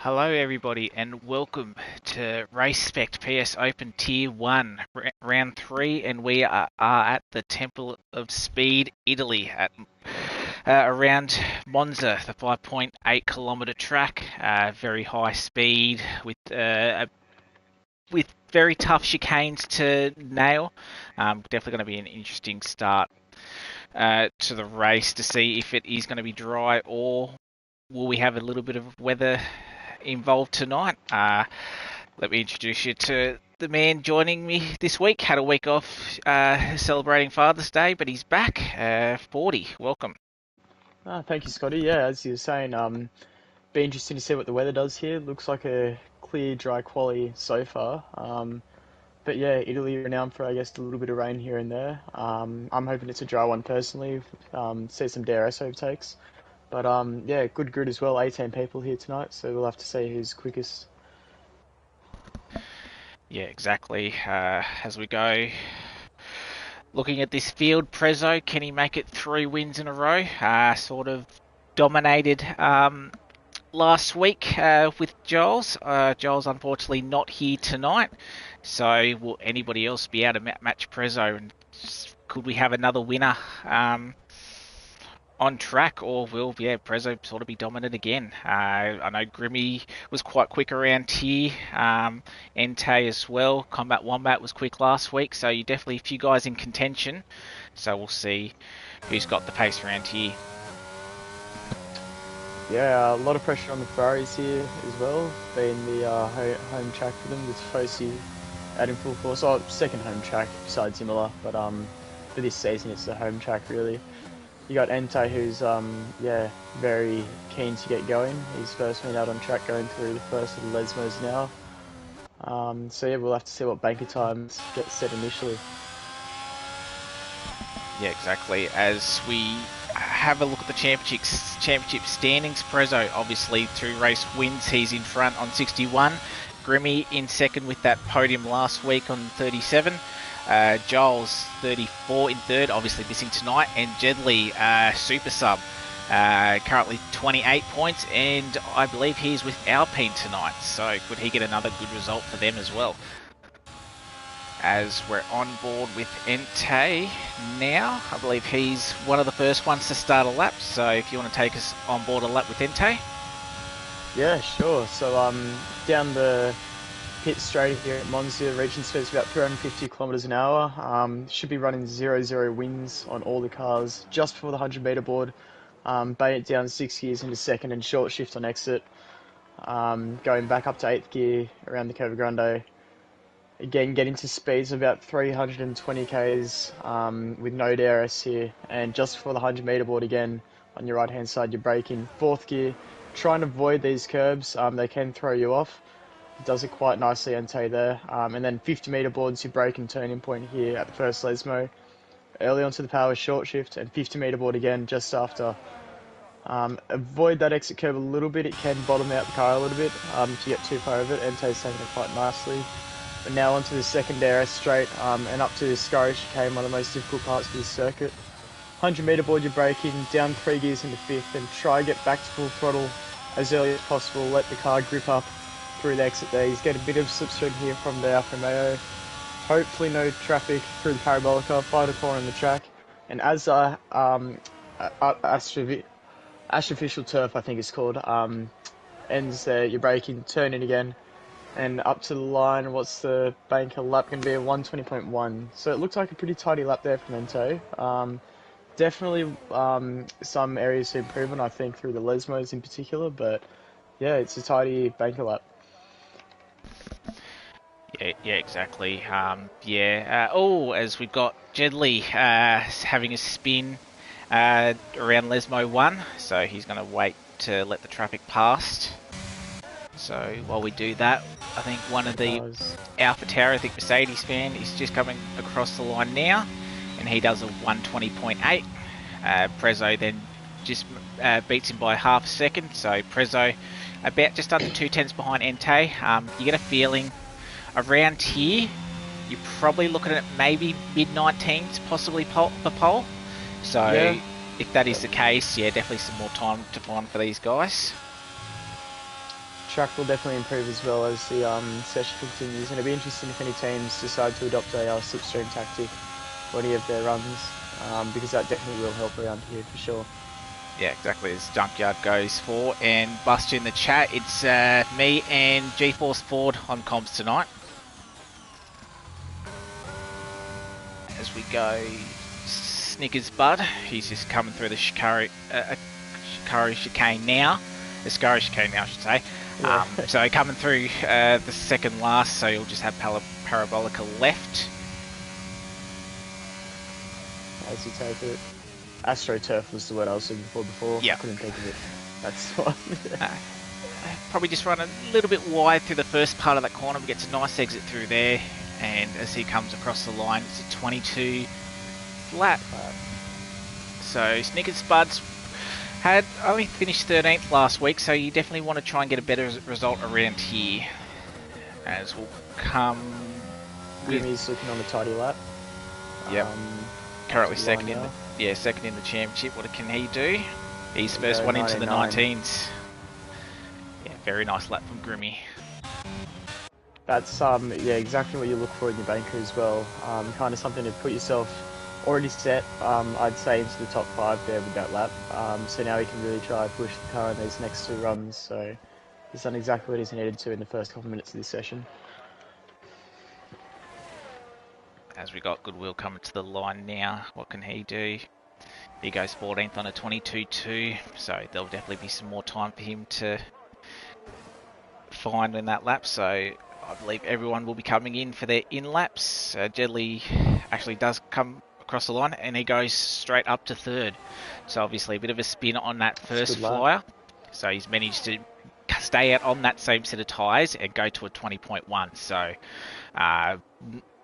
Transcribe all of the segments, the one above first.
Hello everybody and welcome to Race Spec PS Open Tier 1 Round 3, and we are at the Temple of Speed, Italy, at around Monza, the 5.8 kilometer track. Very high speed with very tough chicanes to nail. Definitely going to be an interesting start to the race to see if it is going to be dry, or will we have a little bit of weather involved tonight. Let me introduce you to the man joining me this week. Had a week off celebrating Father's Day, but he's back. Fordy, welcome. Thank you, Scotty. Yeah, as you were saying, be interesting to see what the weather does here. Looks like a clear, dry quality so far. But yeah, Italy renowned for, I guess, a little bit of rain here and there. I'm hoping it's a dry one personally. See some DRS overtakes. But yeah, good grid as well. 18 people here tonight, so we'll have to see who's quickest. Yeah, exactly. As we go, looking at this field, Prezzo, can he make it 3 wins in a row? Sort of dominated last week with Giles. Giles unfortunately not here tonight, so will anybody else be able to match Prezzo? And could we have another winner on track, or will Prezzo sort of be dominant again? I know Grimmy was quite quick around here, Entei as well. Combat Wombat was quick last week, so you definitely a few guys in contention. So we'll see who's got the pace around here. Yeah, a lot of pressure on the Ferraris here as well, being the home track for them. With Fosse out in full force. Oh, second home track besides Imola, but for this season it's the home track really. You got Entei, who's yeah, very keen to get going. He's first been out on track going through the first of the Lesmos now. So yeah, we'll have to see what banker times get set initially. Yeah, exactly. As we have a look at the championship standings, Prezzo obviously 2 race wins. He's in front on 61. Grimmy in second with that podium last week on 37. Giles 34 in third, obviously missing tonight, and Jedley super sub currently 28 points, and I believe he's with Alpine tonight, so could he get another good result for them as well? As we're on board with Entei now, I believe he's one of the first ones to start a lap, so if you want to take us on board a lap with Entei. Yeah, sure. So down the pit straight here at Monza, reaching speeds about 350 kilometers an hour. Should be running 0-0 wins on all the cars just before the 100-meter board. Bay it down 6 gears into second and short shift on exit. Going back up to 8th gear around the Curva Grande. Again, getting to speeds of about 320 k's with no DRS here. And just before the 100-meter board again, on your right-hand side, you're braking 4th gear. Try and avoid these curbs. They can throw you off. Does it quite nicely, Entei there. And then 50-meter boards, you brake and turning point here at the first Lesmo. Early onto the power short shift, and 50-meter board again just after. Avoid that exit curve a little bit. It can bottom out the car a little bit to get too far over it. Entei's taking it quite nicely. But now onto the second DRS straight and up to the Scurry chicane, one of the most difficult parts of this circuit. 100-meter board, you're braking down 3 gears into 5th, and try get back to full throttle as early as possible. Let the car grip up through the exit there. He's getting a bit of slipstream here from the Alfa Romeo. Hopefully no traffic through the Parabolica, final corner on the track. And as artificial turf, I think it's called, ends there, you're braking, turning again, and up to the line. What's the banker lap going to be? A 120.1. So it looks like a pretty tidy lap there from Entei. Definitely some areas to improve on, I think, through the Lesmos in particular, but yeah, it's a tidy banker lap. Yeah, exactly. As we've got Jedley having a spin around Lesmo 1, so he's going to wait to let the traffic pass. So while we do that, I think one of the Alpha Tower, I think Mercedes fan, is just coming across the line now, and he does a 120.8. Prezzo then just beats him by half a second, so Prezzo about just under 2/10 behind Entei. You get a feeling around here, you're probably looking at maybe mid-19s, possibly for pole. So yeah, if that is the case, yeah, definitely some more time to find for these guys. track will definitely improve as well as the session continues, and it'll be interesting if any teams decide to adopt a slipstream tactic for any of their runs, because that definitely will help around here for sure. Yeah, exactly as Junkyard goes for. And Bust in the chat, it's me and GFORCE Foord on comms tonight. As we go, Snickers Bud, he's just coming through the Shikari chicane now. The Scurry chicane now, I should say. Yeah. So coming through the second last, so you'll just have Parabolica left. As you take it. AstroTurf was the word I was looking for before. Yeah. I couldn't think of it. That's the one. Probably just run a little bit wide through the first part of that corner, but gets a nice exit through there. And as he comes across the line, it's a 22 flat. So Snickers Buds had only finished 13th last week, so you definitely want to try and get a better result around here. As we'll come with... Jimmy's looking on a tidy lap. Yep. Currently second in the championship. What can he do? He's first one into the 19s. Yeah, very nice lap from Grimmy. That's yeah, exactly what you look for in your banker as well. Kind of something to put yourself already set. I'd say into the top 5 there with that lap. So now he can really try and push the car in these next 2 runs. So he's done exactly what he's needed to in the first couple of minutes of this session. As we got Goodwill coming to the line now, what can he do? He goes 14th on a 22.2, so there'll definitely be some more time for him to find in that lap. So I believe everyone will be coming in for their in laps. Jedley actually does come across the line and he goes straight up to 3rd. So obviously a bit of a spin on that first flyer. So he's managed to stay out on that same set of tyres and go to a 20.1. So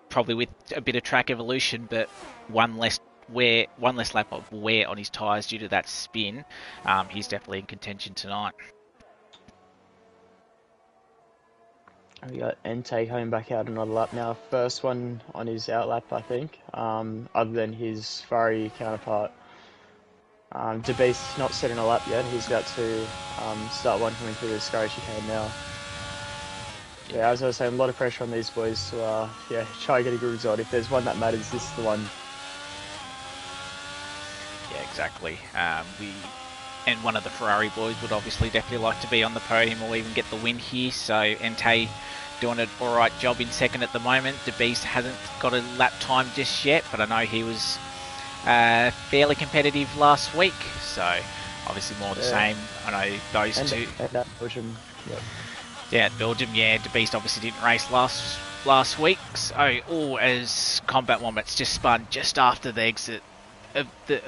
probably with a bit of track evolution, but one less lap of wear on his tyres due to that spin. He's definitely in contention tonight. We got Entei coming back out another lap now. First one on his out lap, I think, other than his Ferrari counterpart. DeBeast not setting a lap yet. He's about to start one coming through the Scurry chicane now. Yeah, as I was saying, a lot of pressure on these boys to try and get a good result. If there's one that matters, this is the one. Yeah, exactly. And one of the Ferrari boys would obviously definitely like to be on the podium or even get the win here. So Entei doing an alright job in second at the moment. DeBeast hasn't got a lap time just yet, but I know he was fairly competitive last week. So obviously more the same. I know those two. At Belgium, Yeah, at Belgium, DeBeast obviously didn't race last week. So, as Combat Wombats just spun just after the exit of the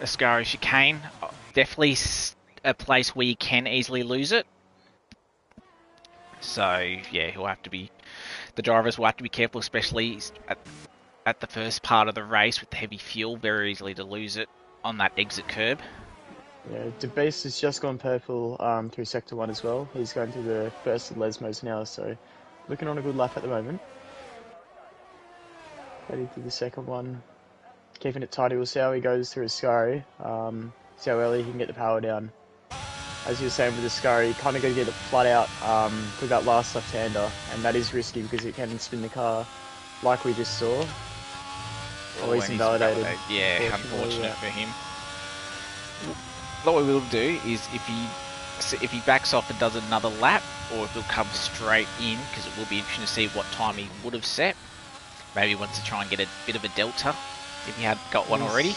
Ascari chicane. Definitely a place where you can easily lose it. So, yeah, the drivers will have to be careful, especially at the first part of the race with the heavy fuel, very easily to lose it on that exit curb. Yeah, DeBeast has just gone purple through Sector 1 as well. He's going through the first of Lesmos now, so looking on a good lap at the moment. Heading to the second one. Keeping it tidy, we'll see how he goes through his Scurry. See how early he can get the power down. As you were saying with the Scurry, you kind of got to get it flat out with that last left-hander, and that is risky because it can spin the car like we just saw. Always invalidated. Yeah, unfortunate for him. What we will do is if he backs off and does another lap, or if he'll come straight in, because it will be interesting to see what time he would have set. Maybe he wants to try and get a bit of a delta if he had got one already.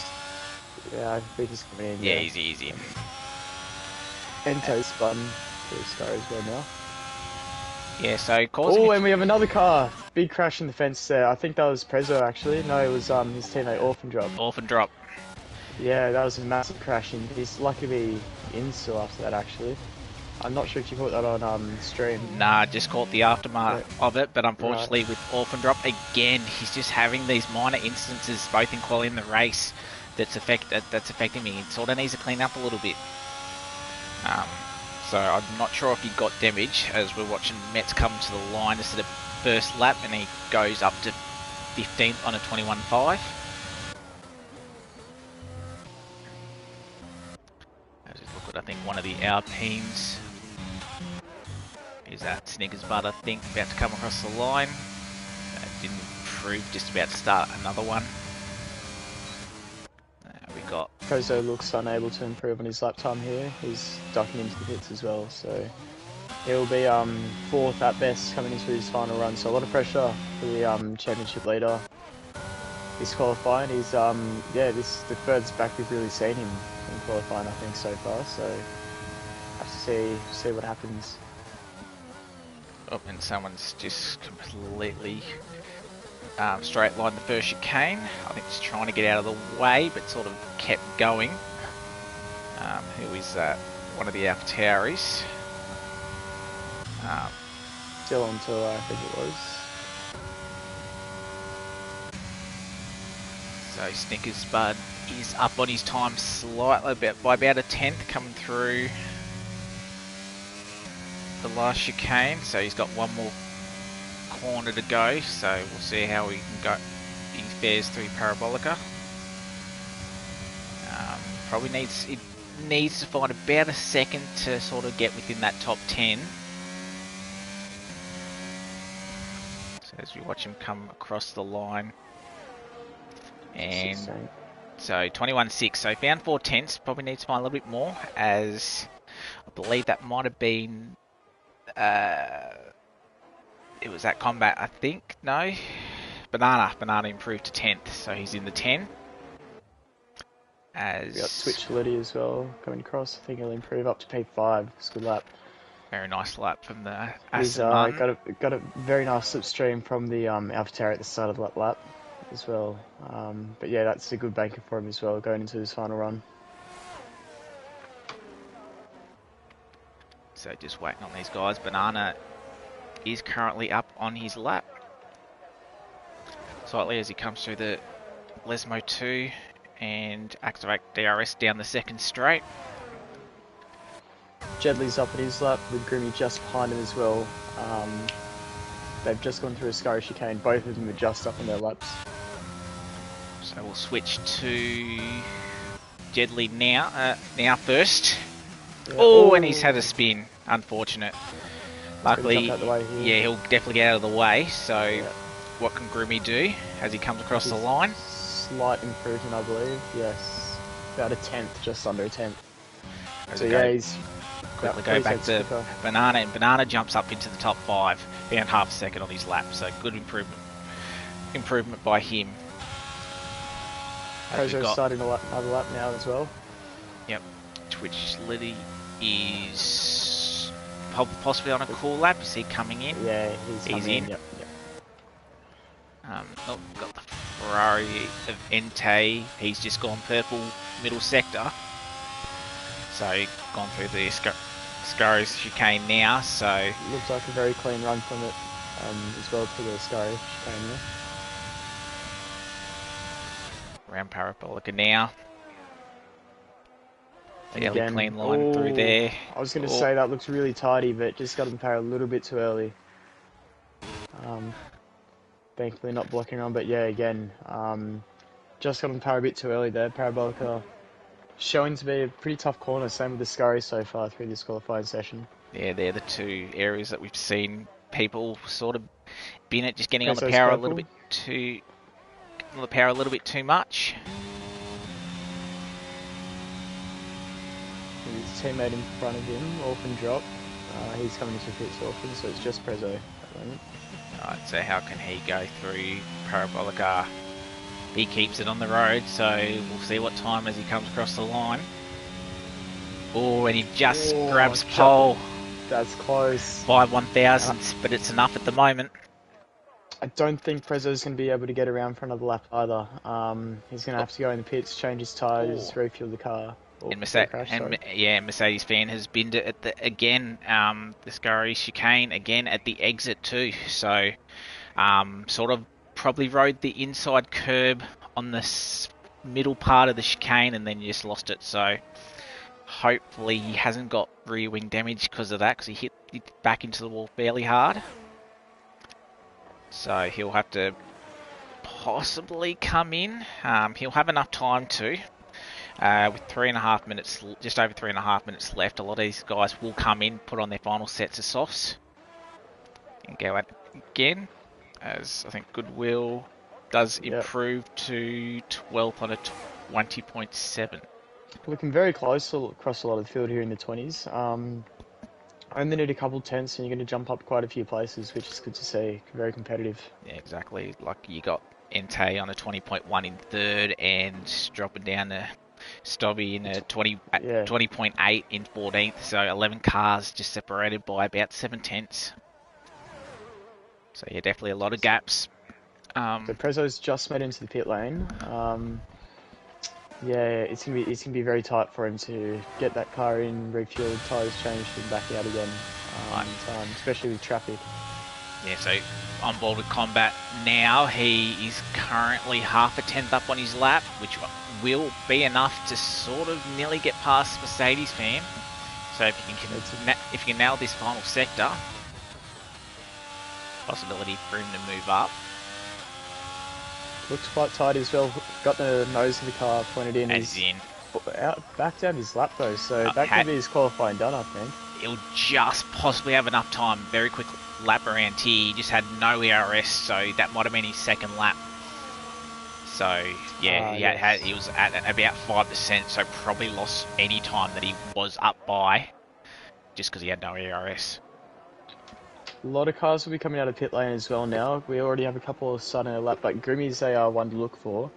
Yeah, I think he's coming in. Yeah, he's in. Ento spun for the Star as well now. Yeah, so causing. Oh, and we have another car. Big crash in the fence there. I think that was Prezzo actually. No, it was his teammate Orphan Drop. Orphan Drop. Yeah, that was a massive crash, and he's lucky to be in still after that actually. I'm not sure if you caught that on stream. Nah, just caught the aftermath of it, but unfortunately with Orphan Drop again, he's just having these minor instances both in quality and the race that's affecting me. He sort of needs to clean up a little bit. So I'm not sure if he got damage as we're watching Metz come to the line to the first lap, and he goes up to 15th on a 21.5. As we look at, I think, one of the Alpines Who's that? Snickers Butt, I think, about to come across the line. Didn't improve, just about to start another one. We got... Prezzo looks unable to improve on his lap time here. He's ducking into the pits as well, so he'll be 4th at best coming into his final run. So a lot of pressure for the championship leader. He's qualifying. He's the furthest back we've really seen him in qualifying, I think, so far. So have to see what happens. Oh, and someone's just completely straight line the first chicane. I think just trying to get out of the way, but sort of kept going. Who is that? One of the AlphaTauris. Still on tour, I think it was. So Snickers Bud is up on his time slightly, by about a 10th, coming through the last chicane. So he's got one more corner to go, so we'll see how he fares through Parabolica. Probably needs to find about a second to sort of get within that top 10. So as we watch him come across the line, and so 21.6, so found 4/10. Probably needs to find a little bit more, as I believe that might have been it was that combat, I think. No, Banana improved to 10th, so he's in the 10. As we got Twitch Liddy as well coming across. I think he'll improve up to P5. It's a good lap. Very nice lap from the He's Aston got a very nice slipstream from the AlphaTauri at the start of that lap as well. But yeah, that's a good banker for him as well going into his final run. So just waiting on these guys. Banana is currently up on his lap slightly as he comes through the Lesmo 2 and activate DRS down the second straight. Jedley's up at his lap with Grimmy just behind him as well. They've just gone through a scurry chicane. Both of them are just up on their laps. So we'll switch to Jedley now first. Yeah. Oh, and he's had a spin. Unfortunate. Luckily, yeah, he'll definitely get out of the way. So yeah. What can Grimmy do as he comes across the line? Slight improvement, I believe. Yes. About a 10th, just under a 10th. So yeah, he's... Quickly go back to Banana, and Banana jumps up into the top 5. Found half a second on his lap, so good improvement by him. Kozo's starting another lap now as well. Yep. Twitch Liddy is possibly on a cool lap. Is he coming in? Yeah, he's in. Yep. Got the Ferrari of Entei. He's just gone purple middle sector. So gone through the Scurry chicane now. So looks like a very clean run from it as well to the Scurry chicane there. Around Parabolica now. Fairly clean line through there. I was going to say that looks really tidy, but just got him a little bit too early. Thankfully not blocking on, but yeah, again, just got him a bit too early there. Parabolica showing to be a pretty tough corner, same with the Scurry so far through this qualifying session. Yeah, they're the two areas that we've seen people sort of bin it, just getting on the power a little bit too much. His teammate in front of him, Orphan drop. He's coming into pits Orphan, so it's just Prezzo at the moment. Alright, so how can he go through Parabolica? He keeps it on the road, so we'll see what time as he comes across the line. Oh, and he just grabs pole. That's close. By 1,000ths, but it's enough at the moment. I don't think Prezzo's going to be able to get around for another lap either. He's going to have to go in the pits, change his tyres, refuel the car. And Mercedes-Benz has binned it at the Scurry chicane again at the exit too. So, sort of probably rode the inside curb on the middle part of the chicane and then just lost it. So, hopefully he hasn't got rear wing damage because of that, because he hit back into the wall fairly hard. So he'll have to possibly come in. He'll have enough time to. With 3.5 minutes, just over 3.5 minutes left, a lot of these guys will come in, put on their final sets of softs. and go at it again, as I think Goodwill does Yep. improve to 12th on a 20.7. Looking very close across a lot of the field here in the 20s. Only need a couple tenths and you're going to jump up quite a few places, which is good to see. Very competitive. Yeah, exactly. Like you got Entei on a 20.1 in third, and dropping down to Stobby in a 20.8 in 14th. So 11 cars just separated by about 7 tenths. So yeah, definitely a lot of gaps. So Prezzo's just made into the pit lane. Yeah, it's gonna be very tight for him to get that car in, refueled, tyres changed, and back out again. Especially with traffic. Yeah, so on board with Combat now. He is currently half a tenth up on his lap, which will be enough to sort of nearly get past Mercedes fan. So if you can nail this final sector, possibility for him to move up. Looks quite tight as well. Got the nose of the car pointed in. As in. Back down his lap though, so that could be his qualifying done, I think. He'll just possibly have enough time. Very quick lap around here. He just had no ERS, so that might have been his second lap. So yeah, he was at about 5%, so probably lost any time that he was up by, just because he had no ERS. A lot of cars will be coming out of pit lane as well now. We already have a couple starting a lap, but Grimmy's they are one to look for.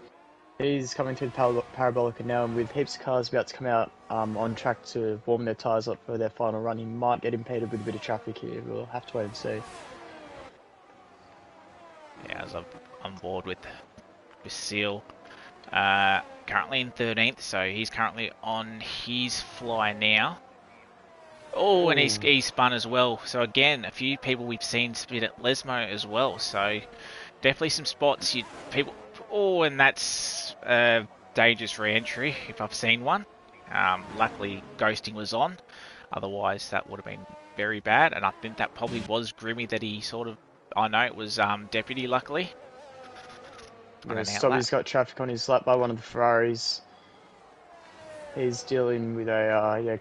He's coming through the Parabolica now, and with heaps of cars about to come out on track to warm their tyres up for their final run, he might get impeded with a bit of traffic here. We'll have to wait and see. Yeah, as I'm on board with Seal. Currently in 13th, so he's currently on his fly now. Oh, and he spun as well. So again, a few people we've seen spin at Lesmo as well. So definitely some spots people. Oh, and that's a dangerous re-entry if I've seen one. Luckily, ghosting was on. Otherwise, that would have been very bad. And I think that probably was Grimmy that he sort of. I know it was Deputy. Luckily. Yeah, Stobby's got traffic on his lap by one of the Ferraris. He's dealing with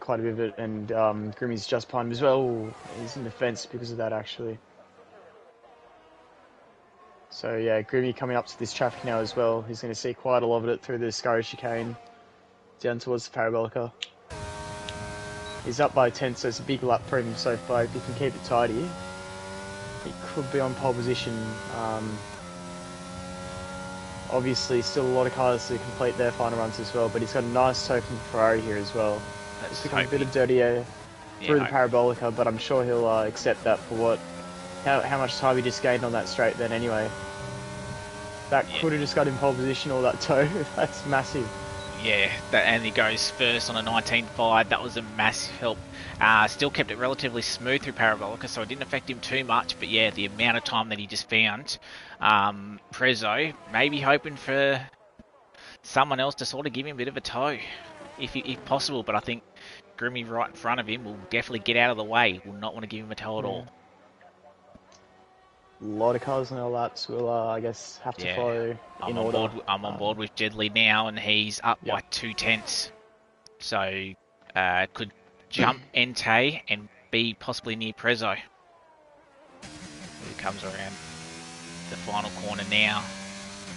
quite a bit of it, and Grimmy's just behind him as well. He's in the fence because of that, actually. So yeah, Grimmy coming up to this traffic now as well. He's going to see quite a lot of it through the Scurry chicane down towards the Parabolica. He's up by 10, so it's a big lap for him so far. If he can keep it tidy, he could be on pole position. Obviously, still a lot of cars to complete their final runs as well, but he's got a nice tow from Ferrari here as well. It's become a bit of dirty air through the Parabolica, but I'm sure he'll accept that for how much time he just gained on that straight then anyway. That could have just got him pole position, all that tow. That's massive. Yeah, and he goes first on a 19.5. That was a massive help. Still kept it relatively smooth through Parabolica, so it didn't affect him too much. But yeah, the amount of time that he just found, Prezzo maybe hoping for someone else to sort of give him a bit of a tow, if possible. But I think Grimmy right in front of him will definitely get out of the way. Will not want to give him a tow at all. A lot of cars on our laps will, I guess, have to follow in order. I'm on board with Jedley now, and he's up by 2 tenths. So, could jump Entei and be possibly near Prezzo. He comes around the final corner now.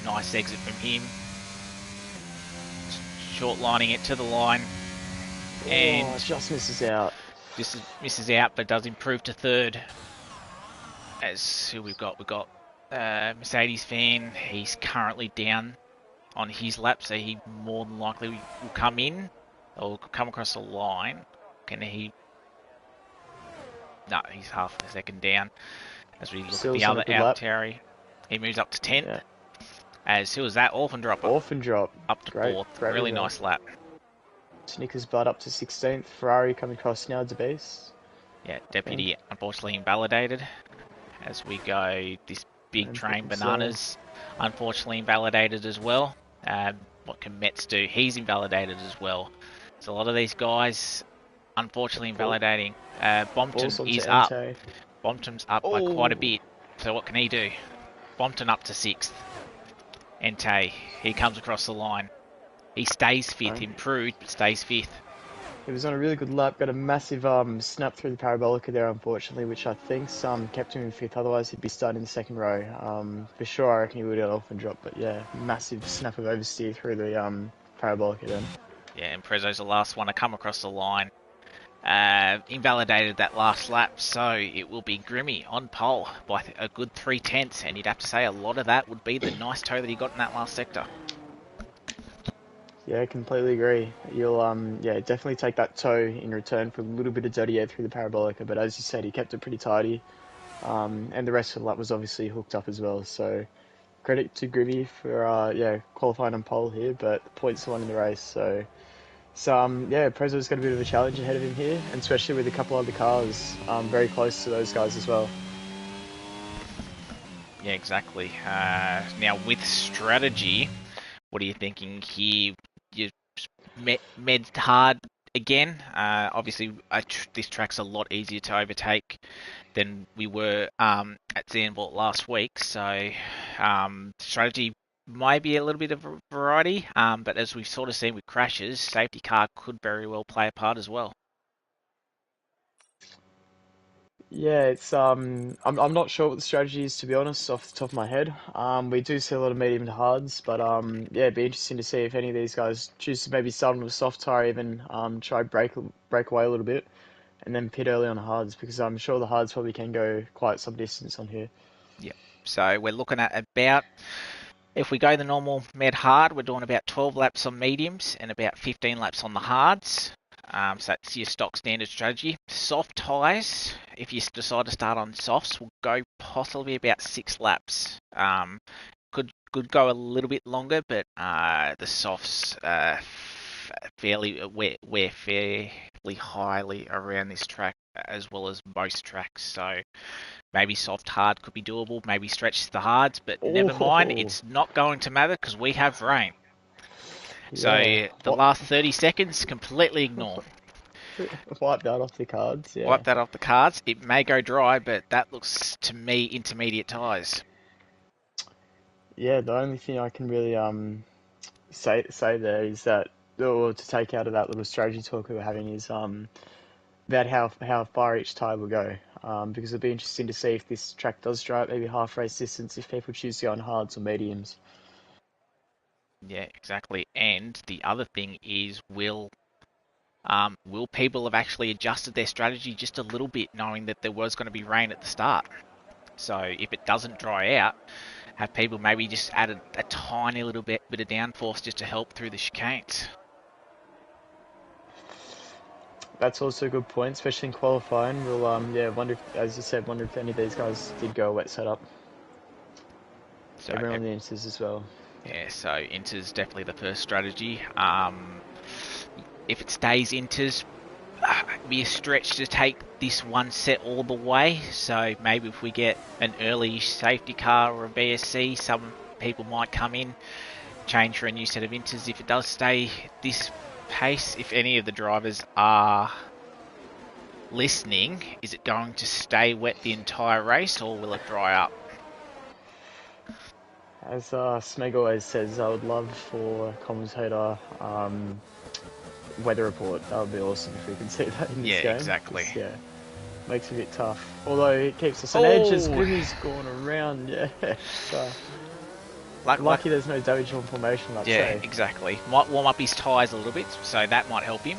Nice exit from him. Short lining it to the line. And just misses out. Just misses out, but does improve to third. As who we've got Mercedes fan. He's currently down on his lap, so he more than likely will come in or come across the line. Can he? No, he's half a second down. As we look at the other AlphaTauri, he moves up to 10th. Yeah. As who was that? Orphan drop. Orphan drop. Up to 4th. Really nice lap. Snickers butt up to 16th. Ferrari coming across now to base. Yeah, Deputy unfortunately invalidated. As we go, this big train Bananas unfortunately invalidated as well. What can Metz do? He's invalidated as well. So a lot of these guys unfortunately invalidating. Bompton is up. Bompton's up by quite a bit. So what can he do? Bompton up to 6th. Entei, he comes across the line. He stays 5th, improved, but stays 5th. He was on a really good lap, got a massive snap through the parabolica there, unfortunately, which I think kept him in fifth. Otherwise, he'd be starting in the second row. For sure, I reckon he would have got off and drop. But yeah, massive snap of oversteer through the parabolica then. Yeah, and Prezzo's the last one to come across the line. Invalidated that last lap, so it will be Grimmy on pole by a good 3/10, and you'd have to say a lot of that would be the nice toe that he got in that last sector. Yeah, completely agree. You'll yeah, definitely take that toe in return for a little bit of dirty air through the parabolica, but as you said, he kept it pretty tidy. And the rest of the lap was obviously hooked up as well. So credit to Grimmy for yeah, qualifying on pole here, but the points won in the race. So yeah, Prezzo's got a bit of a challenge ahead of him here, and especially with a couple other cars very close to those guys as well. Yeah, exactly. Now with strategy, what are you thinking here? You med hard again. Obviously, this track's a lot easier to overtake than we were at Zandvoort last week. So strategy might be a little bit of a variety, but as we've sort of seen with crashes, safety car could very well play a part as well. Yeah, it's I'm not sure what the strategy is, to be honest, off the top of my head. We do see a lot of medium to hards, but yeah, it'd be interesting to see if any of these guys choose to maybe start on a soft tire, even try break away a little bit, and then pit early on hards, because I'm sure the hards probably can go quite some distance on here. Yep. So we're looking at about, if we go the normal med hard, we're doing about 12 laps on mediums and about 15 laps on the hards. So that's your stock standard strategy. Soft tyres, if you decide to start on softs, will go possibly about 6 laps. Could go a little bit longer, but the softs we're fairly highly around this track as well as most tracks. So maybe soft hard could be doable. Maybe stretch the hards, but never mind. Oh, It's not going to matter because we have rain. So yeah. the last 30 seconds, completely ignore. Wipe that off the cards, Wipe yeah. that off the cards. It may go dry, but that looks to me intermediate tyres. Yeah, the only thing I can really say there is that, or to take out of that little strategy talk we were having, is about how far each tire will go. Because it'll be interesting to see if this track does dry out maybe half race distance if people choose to go on hards or mediums. Yeah, exactly. And the other thing is, will people have actually adjusted their strategy just a little bit, knowing that there was going to be rain at the start? So if it doesn't dry out, have people maybe just added a tiny little bit of downforce just to help through the chicanes? That's also a good point, especially in qualifying. We'll yeah, wonder if, as you said, wonder if any of these guys did go a wet setup. So Everyone on the instance as well. yeah, so inters definitely the first strategy. If it stays inters, be a stretch to take this one set all the way. So maybe if we get an early safety car or a BSC, some people might come in, change for a new set of inters. If it does stay this pace, if any of the drivers are listening, is it going to stay wet the entire race or will it dry up? As Smeg always says, I would love for a commentator weather report. That would be awesome if we could see that in Yeah, this game. exactly. Yeah, makes it a bit tough. Although it keeps us on edge as Oh, Grimmy's going around. Yeah, so like lucky there's no damage on formation, I'd yeah, say. exactly. Might warm up his tyres a little bit, so that might help him.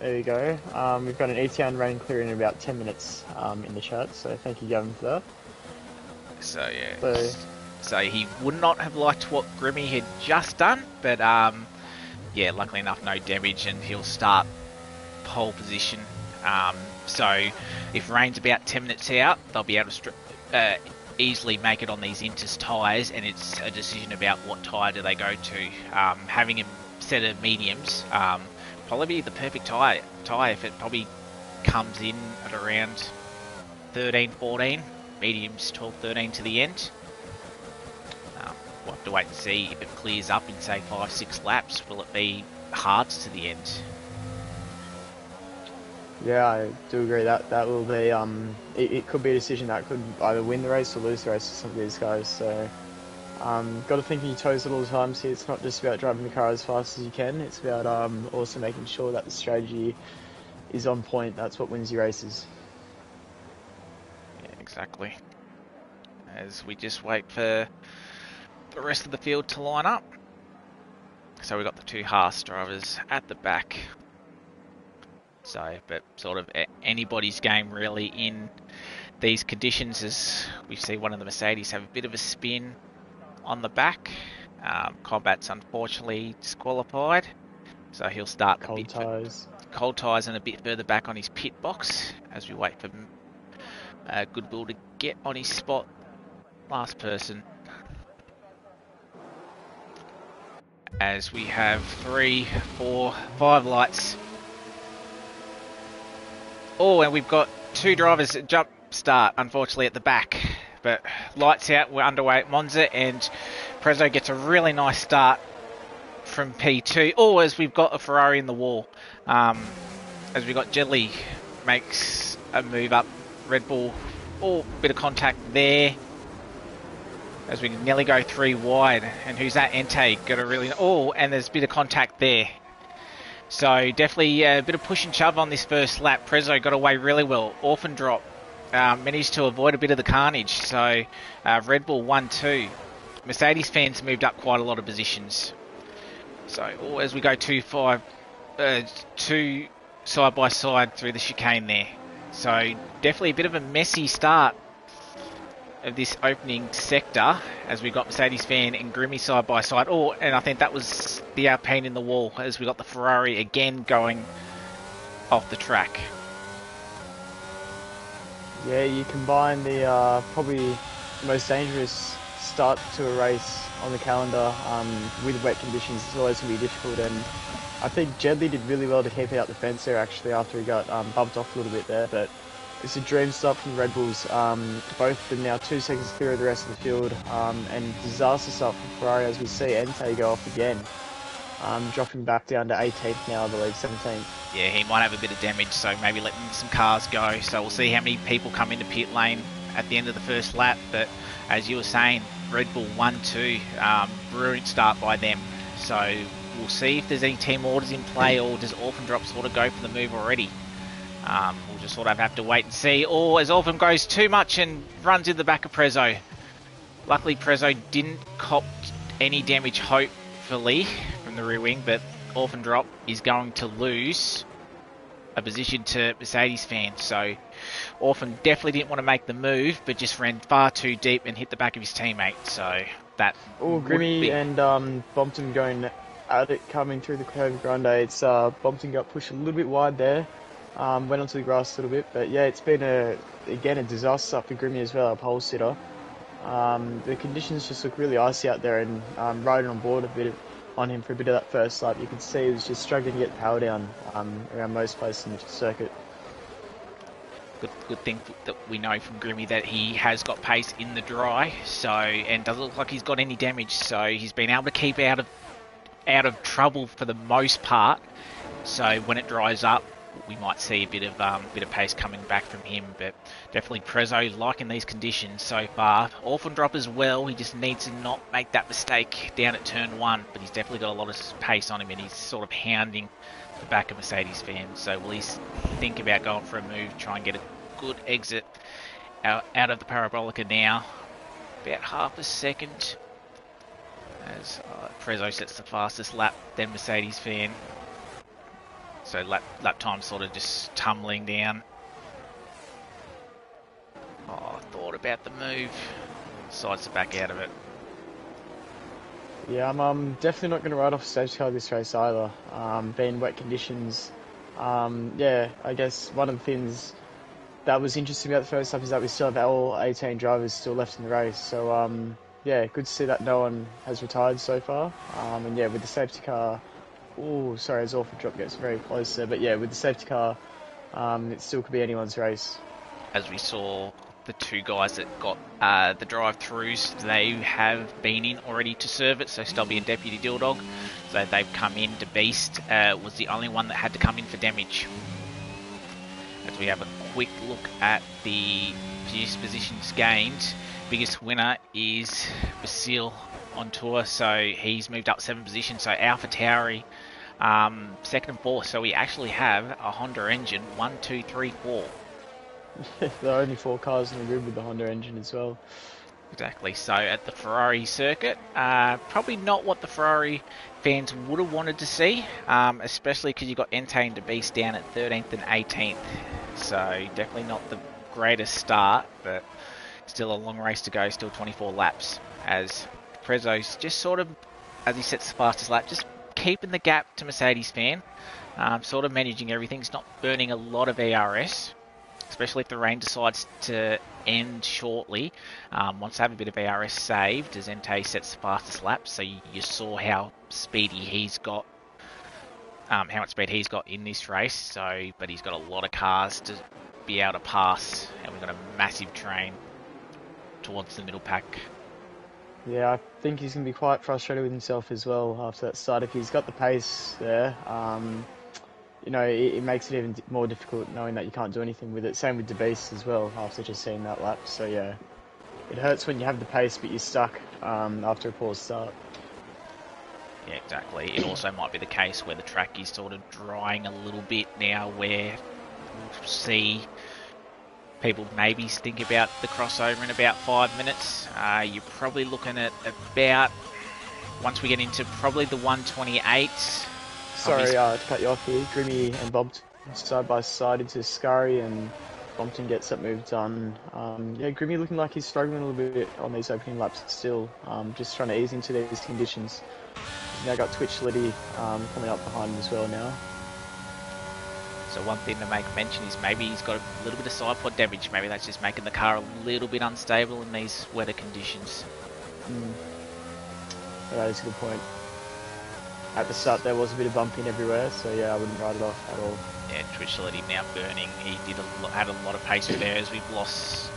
There you go. We've got an ETN rain clear in about 10 minutes in the chat, so thank you, Gavin, for that. So yeah, So, so he would not have liked what Grimmy had just done, but yeah, luckily enough, no damage, and he'll start pole position. So if rain's about 10 minutes out, they'll be able to easily make it on these Inters tyres, and it's a decision about what tyre do they go to. Having a set of mediums, probably be the perfect tyre if it probably comes in at around 13, 14, mediums 12, 13 to the end. We'll have to wait and see if it clears up in say 5, 6 laps. Will it be hards to the end? yeah, I do agree that will be, it could be a decision that could either win the race or lose the race for some of these guys. So, Got to think on your toes at all times here. It's not just about driving the car as fast as you can. It's about also making sure that the strategy is on point. That's what wins your races. Yeah, exactly. As we just wait for the rest of the field to line up. So we've got the two Haas drivers at the back. So, but sort of anybody's game really in these conditions, as we see one of the Mercedes have a bit of a spin on the back. Combat's unfortunately disqualified, so he'll start Cold tyres. Cold tyres and a bit further back on his pit box as we wait for Goodwill to get on his spot. Last person. As we have 3, 4, 5 lights. Oh, and we've got 2 drivers jump start, unfortunately, at the back. But lights out, we're underway at Monza, and Prezzo gets a really nice start from P2. Oh, as we've got a Ferrari in the wall. As we've got Jedley makes a move up. Red Bull, oh, bit of contact there. As we nearly go 3 wide. And who's that? Entei got a really... Oh, and there's a bit of contact there. So definitely a bit of push and shove on this first lap. Prezzo got away really well. Orphan drop. Managed to avoid a bit of the carnage. So Red Bull 1-2. Mercedes fans moved up quite a lot of positions. So as we go 2 side by side through the chicane there. So definitely a bit of a messy start of this opening sector as we got Mercedes fan and Grimmy side by side. Oh, and I think that was the Alpine in the wall as we got the Ferrari again going off the track. Yeah, you combine the probably most dangerous start to a race on the calendar with wet conditions. It's always going to be difficult, and I think Jedley did really well to keep it out the fence there actually after he got bumped off a little bit there, but it's a dream start from the Red Bulls. Both of them now 2 seconds clear of the rest of the field, and disaster start from Ferrari as we see Entei go off again. Dropping back down to 18th now, I believe, 17th. Yeah, he might have a bit of damage, so maybe letting some cars go. So we'll see how many people come into pit lane at the end of the first lap. But as you were saying, Red Bull 1-2, brilliant start by them. So we'll see if there's any team orders in play, or does Orphan Drop sort of go for the move already? We'll just sort of have to wait and see. Or as Orphan goes too much and runs in the back of Prezzo. Luckily, Prezzo didn't cop any damage, hopefully, from the rear wing, but Orphan Drop is going to lose a position to Mercedes fan. So Orphan definitely didn't want to make the move, but just ran far too deep and hit the back of his teammate. So that... Oh, Grimmy and Bompton going at it, coming through the Curve Grande. It's Bompton got pushed a little bit wide there. Went onto the grass a little bit, but yeah, it's been again a disaster for Grimmy as well, our pole sitter. The conditions just look really icy out there, and riding on board on him for a bit of that first lap, you could see he was just struggling to get power down around most places in the circuit. Good thing that we know from Grimmy that he has got pace in the dry, so, and doesn't look like he's got any damage, so he's been able to keep out of trouble for the most part. So when it dries up, we might see a bit of pace coming back from him, but definitely Prezzo liking these conditions so far. Orphan Drop as well, he just needs to not make that mistake down at turn 1, but he's definitely got a lot of pace on him, and he's sort of hounding the back of Mercedes fans. So will he think about going for a move, try and get a good exit out of the Parabolica now? About half a second as Prezzo sets the fastest lap, then Mercedes fan. So lap time sort of just tumbling down. Oh, I thought about the move. Decides to back out of it. Yeah, I'm definitely not going to ride off stage car this race either. Being wet conditions. Yeah, I guess one of the things that was interesting about the first lap is that we still have all 18 drivers still left in the race. So yeah, good to see that no one has retired so far. And yeah, with the safety car. Oh, sorry, as Orphan Drop gets very close there. But yeah, with the safety car, it still could be anyone's race. As we saw, the 2 guys that got the drive-throughs, they have been in already to serve it. So Stubby and Deputy Dildog, so they've come in to Beast. Was the only one that had to come in for damage. As we have a quick look at the positions gained, biggest winner is Basile on tour, so he's moved up 7 positions. So AlphaTauri, second and fourth. So we actually have a Honda engine, 1, 2, 3, 4. There are only 4 cars in the grid with the Honda engine as well. Exactly. So at the Ferrari circuit, probably not what the Ferrari fans would have wanted to see, especially because you got Entei and DeBeast down at 13th and 18th. So definitely not the greatest start, but still a long race to go, still 24 laps, as Prezzo's just sort of, as he sets the fastest lap, just keeping the gap to Mercedes fan, sort of managing everything. He's not burning a lot of ERS, especially if the rain decides to end shortly. Wants to have a bit of ERS saved as Entei sets the fastest lap, so you saw how speedy he's got, how much speed he's got in this race. So, but he's got a lot of cars to be able to pass, and we've got a massive train towards the middle pack. Yeah, I think he's going to be quite frustrated with himself as well after that start. If he's got the pace there, you know, it makes it even more difficult knowing that you can't do anything with it. Same with DeBeast as well, after just seeing that lap. So yeah, it hurts when you have the pace but you're stuck after a poor start. Yeah, exactly. It also might be the case where the track is sort of drying a little bit now, where we'll see people maybe think about the crossover in about 5 minutes. You're probably looking at about, once we get into probably the 128. Sorry to cut you off here. Grimmy and Bob side by side into Scurry, and Bompton gets that move done. Yeah, Grimmy looking like he's struggling a little bit on these opening laps still. Just trying to ease into these conditions. He's now got Twitch Liddy coming up behind him as well now. So one thing to make mention is maybe he's got a little bit of side pod damage. Maybe that's just making the car a little bit unstable in these weather conditions. Yeah, that is a good point. At the start there was a bit of bumping everywhere, so yeah, I wouldn't write it off at all. Yeah, Twitchellity now burning. He had a lot of pace there as we've lost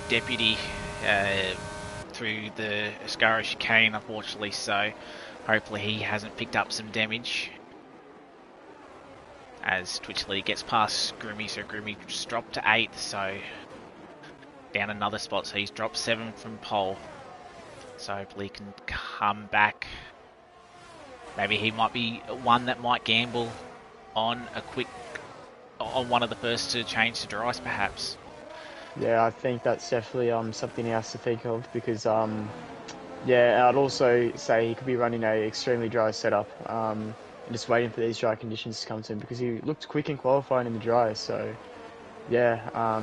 Deputy through the Ascara chicane, unfortunately. So hopefully he hasn't picked up some damage. As Twitchellity gets past Grimmy, so Grimmy just dropped to 8th, so down another spot, so he's dropped 7 from pole. So hopefully he can come back. Maybe he might be one that might gamble on on one of the first to change to dries, perhaps. Yeah, I think that's definitely something he has to think of, because yeah, I'd also say he could be running a extremely dry setup and just waiting for these dry conditions to come to him, because he looked quick in qualifying in the dry. So yeah,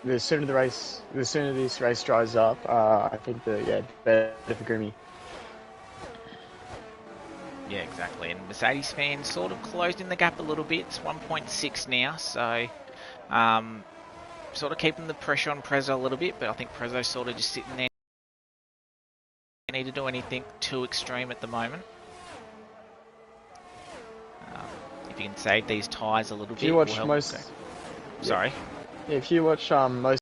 the sooner this race dries up, I think better for Grimmy. Yeah, exactly. And Mercedes fans sort of closing the gap a little bit. It's 1.6 now, so sort of keeping the pressure on Prezzo a little bit, but I think Prezzo's sort of just sitting there. Don't need to do anything too extreme at the moment. If you can save these tyres a little bit, You watch Sorry. Yeah, if you watch most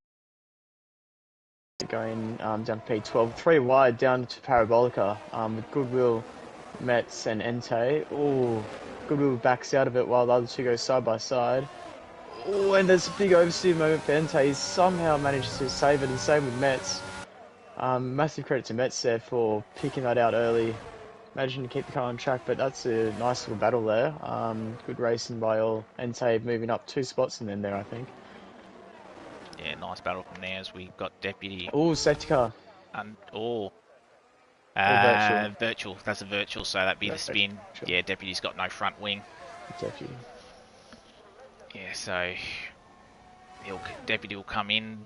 going down to P12, 3 wide down to Parabolica with Goodwill, Metz and Entei. Oh, Goodwill backs out of it while the other two go side by side. Oh, and there's a big oversteer moment for Entei. He somehow managed to save it, and same with Metz. Massive credit to Metz there for picking that out early. Managing to keep the car on track, but that's a nice little battle there. Good racing by all. Entei moving up 2 spots and then there, I think. Yeah, nice battle from there as we got Deputy. Oh, safety car. Virtual. Virtual. That's a virtual, so that'd be the spin. Sure. Yeah, Deputy's got no front wing. Deputy. Yeah, so Deputy will come in.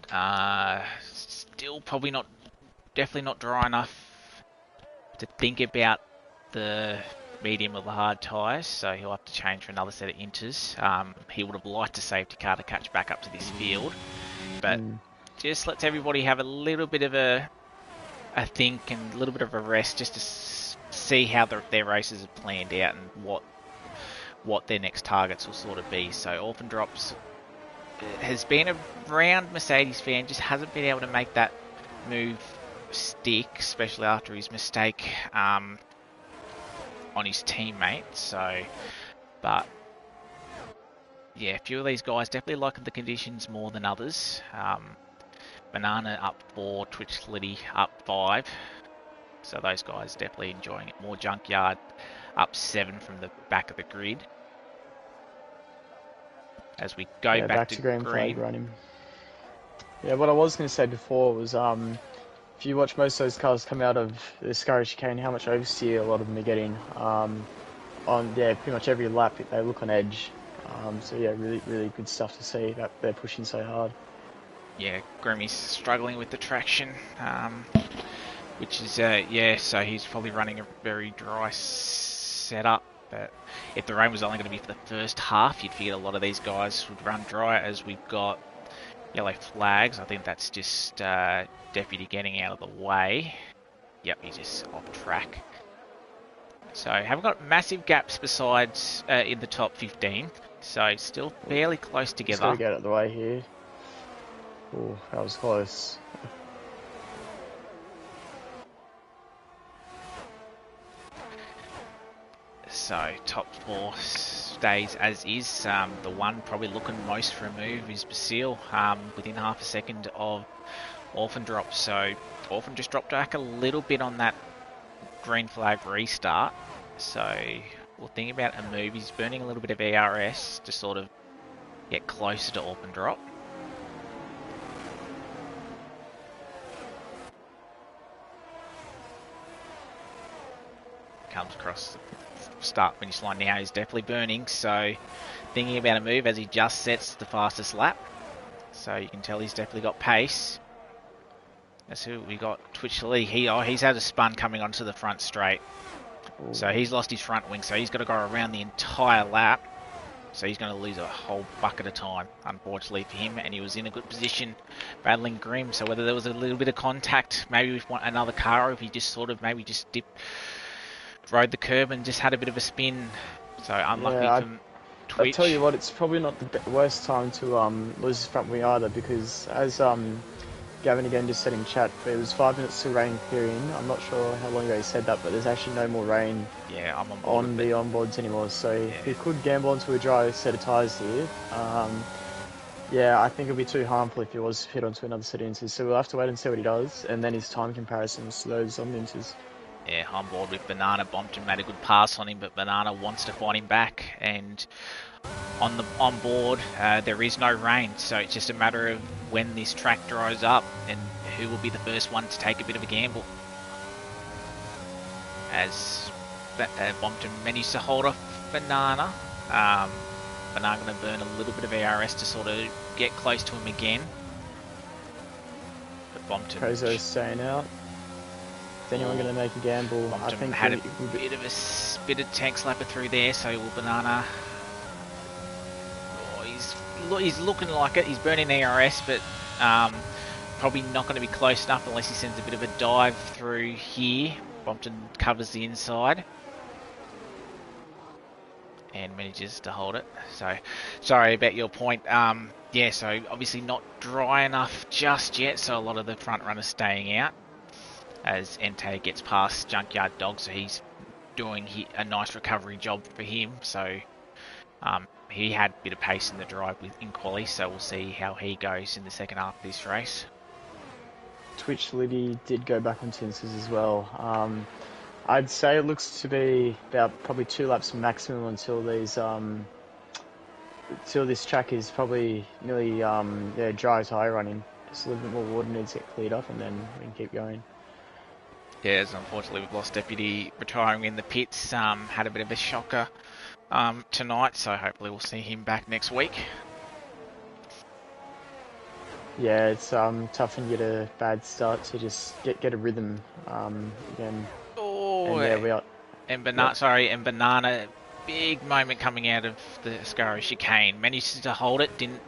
Still probably not, definitely not dry enough to think about the medium or the hard tyres, so he'll have to change for another set of inters. He would have liked a safety car to catch back up to this field, but just lets everybody have a little bit of a think and a little bit of a rest, just to see how their races are planned out and what their next targets will sort of be. So Orphan Drops has been around Mercedes fan, just hasn't been able to make that move stick, especially after his mistake on his teammate. So, but yeah, a few of these guys definitely like the conditions more than others. Banana up 4, Twitch Liddy up 5. So those guys definitely enjoying it. More Junkyard up 7 from the back of the grid. As we go back to green flag green. running. Yeah, what I was going to say before was if you watch most of those cars come out of the Scurry chicane, how much oversteer a lot of them are getting. On pretty much every lap they look on edge. So yeah, really really good stuff to see that they're pushing so hard. Yeah, Grimmy's struggling with the traction, which is so he's probably running a very dry setup. But if the rain was only going to be for the first half, you'd figure a lot of these guys would run dry. As we've got yellow flags, I think that's just Deputy getting out of the way. Yep, he's just off track. So haven't got massive gaps besides in the top 15. So still fairly close together. Just got to get out of the way here. Oh, that was close. So top 4 stays as is. The one probably looking most for a move is Basile, within half a second of Orphan drop. So Orphan just dropped back a little bit on that green flag restart. So we'll think about a move. He's burning a little bit of ERS to sort of get closer to Orphan drop. Comes across the start finish line now. He's definitely burning. So thinking about a move as he just sets the fastest lap. So you can tell he's definitely got pace. That's who we got. Twitch Lee. He's had a spun coming onto the front straight. Ooh. So he's lost his front wing. So he's got to go around the entire lap. So he's going to lose a whole bucket of time, unfortunately for him. And he was in a good position battling Grim. So whether there was a little bit of contact, maybe with another car, or if he just sort of maybe just rode the curb and just had a bit of a spin. So unlucky from Twitch. I tell you what, it's probably not the worst time to lose his front wing either, because as Gavin again just said in chat, there was 5 minutes to rain clearing. I'm not sure how long ago he said that, but there's actually no more rain I'm on the onboards anymore. So he could gamble onto a dry set of tyres here. I think it'd be too harmful if he was hit onto another set of inters. So we'll have to wait and see what he does, and then his time comparisons to those on the inters. Yeah, on board with Banana. Bompton made a good pass on him, but Banana wants to fight him back. And on board, there is no rain, so it's just a matter of when this track dries up and who will be the first one to take a bit of a gamble. As Bompton managed to hold off Banana. Banana going to burn a little bit of ARS to sort of get close to him again. But Bompton... Prezo's staying out. Is anyone going to make a gamble? Bompton I think had a bit of tank slapper through there, so will Banana... He's looking like it. He's burning ARS, but probably not going to be close enough unless he sends a bit of a dive through here. Bompton covers the inside and manages to hold it. So, sorry about your point. So obviously not dry enough just yet, so a lot of the front runners staying out as Entei gets past Junkyard Dog, so he's doing a nice recovery job for him. So he had a bit of pace in the drive in quali, so we'll see how he goes in the second half of this race. Twitch Liddy did go back on Tinsers as well. I'd say it looks to be about probably 2 laps maximum until these until this track is probably nearly dry tyre running. Just a little bit more water needs to get cleared up, and then we can keep going. Yeah, as unfortunately we've lost Deputy retiring in the pits. Had a bit of a shocker tonight, so hopefully we'll see him back next week. Yeah, it's tough when you get a bad start to just get a rhythm again. Oh, and we are. And Banana, big moment coming out of the Ascaro chicane. Managed to hold it, didn't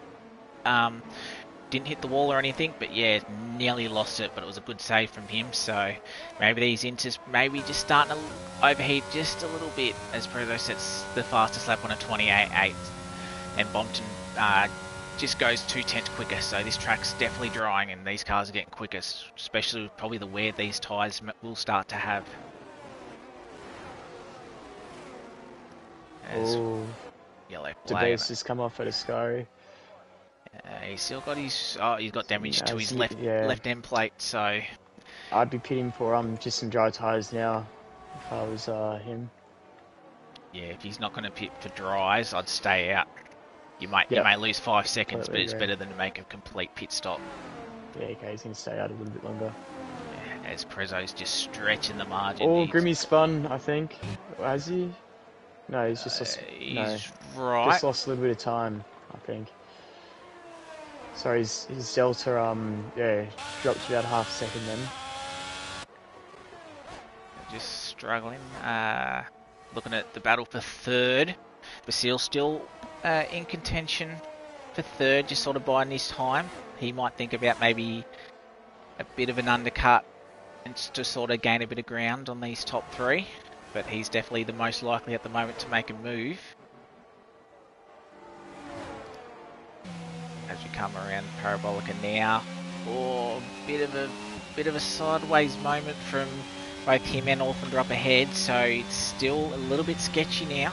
hit the wall or anything, but yeah, nearly lost it, but it was a good save from him. So maybe these inters maybe just starting to overheat just a little bit as Prezo sets the fastest lap on a 28.8, and Bompton just goes 2/10 quicker. So this track's definitely drying and these cars are getting quicker, especially with probably the wear these tyres will start to have. As Oh, yellow flag. Debate's just come off at Ascari. He's still got his... Oh, he's got damage to his Yeah, left end plate, so... I'd be pitting for just some dry tyres now if I was him. Yeah, if he's not going to pit for dries, I'd stay out. You Yep, may lose 5 seconds, but completely it's agree. better than to make a complete pit stop. Yeah, okay, he's going to stay out a little bit longer. Yeah, as Prezzo's just stretching the margin. Oh, Grimmy spun, I think. Has he? No, he's just lost. No, He's right. just lost a little bit of time, I think. Sorry, his delta yeah dropped to about half a second then. Just struggling. Looking at the battle for third. Basile still in contention for third, just sort of biding his time. He might think about maybe a bit of an undercut and to sort of gain a bit of ground on these top three. But he's definitely the most likely at the moment to make a move. As we come around Parabolica now. Oh, bit of a sideways moment from both him and Orphandrop ahead, so it's still a little bit sketchy now.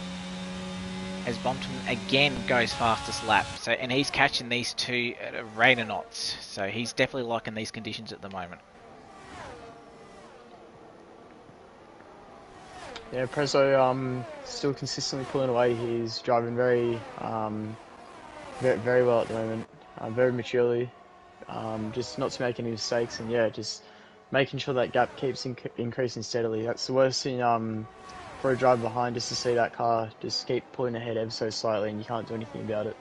As Bompton again goes fastest lap, so and he's catching these two at a rate of knots, so he's definitely liking these conditions at the moment. Yeah, Prezzo still consistently pulling away. He's driving very very well at the moment, very maturely. Just not to make any mistakes, and yeah, just making sure that gap keeps increasing steadily. That's the worst thing for a driver behind, just to see that car just keep pulling ahead ever so slightly, and you can't do anything about it.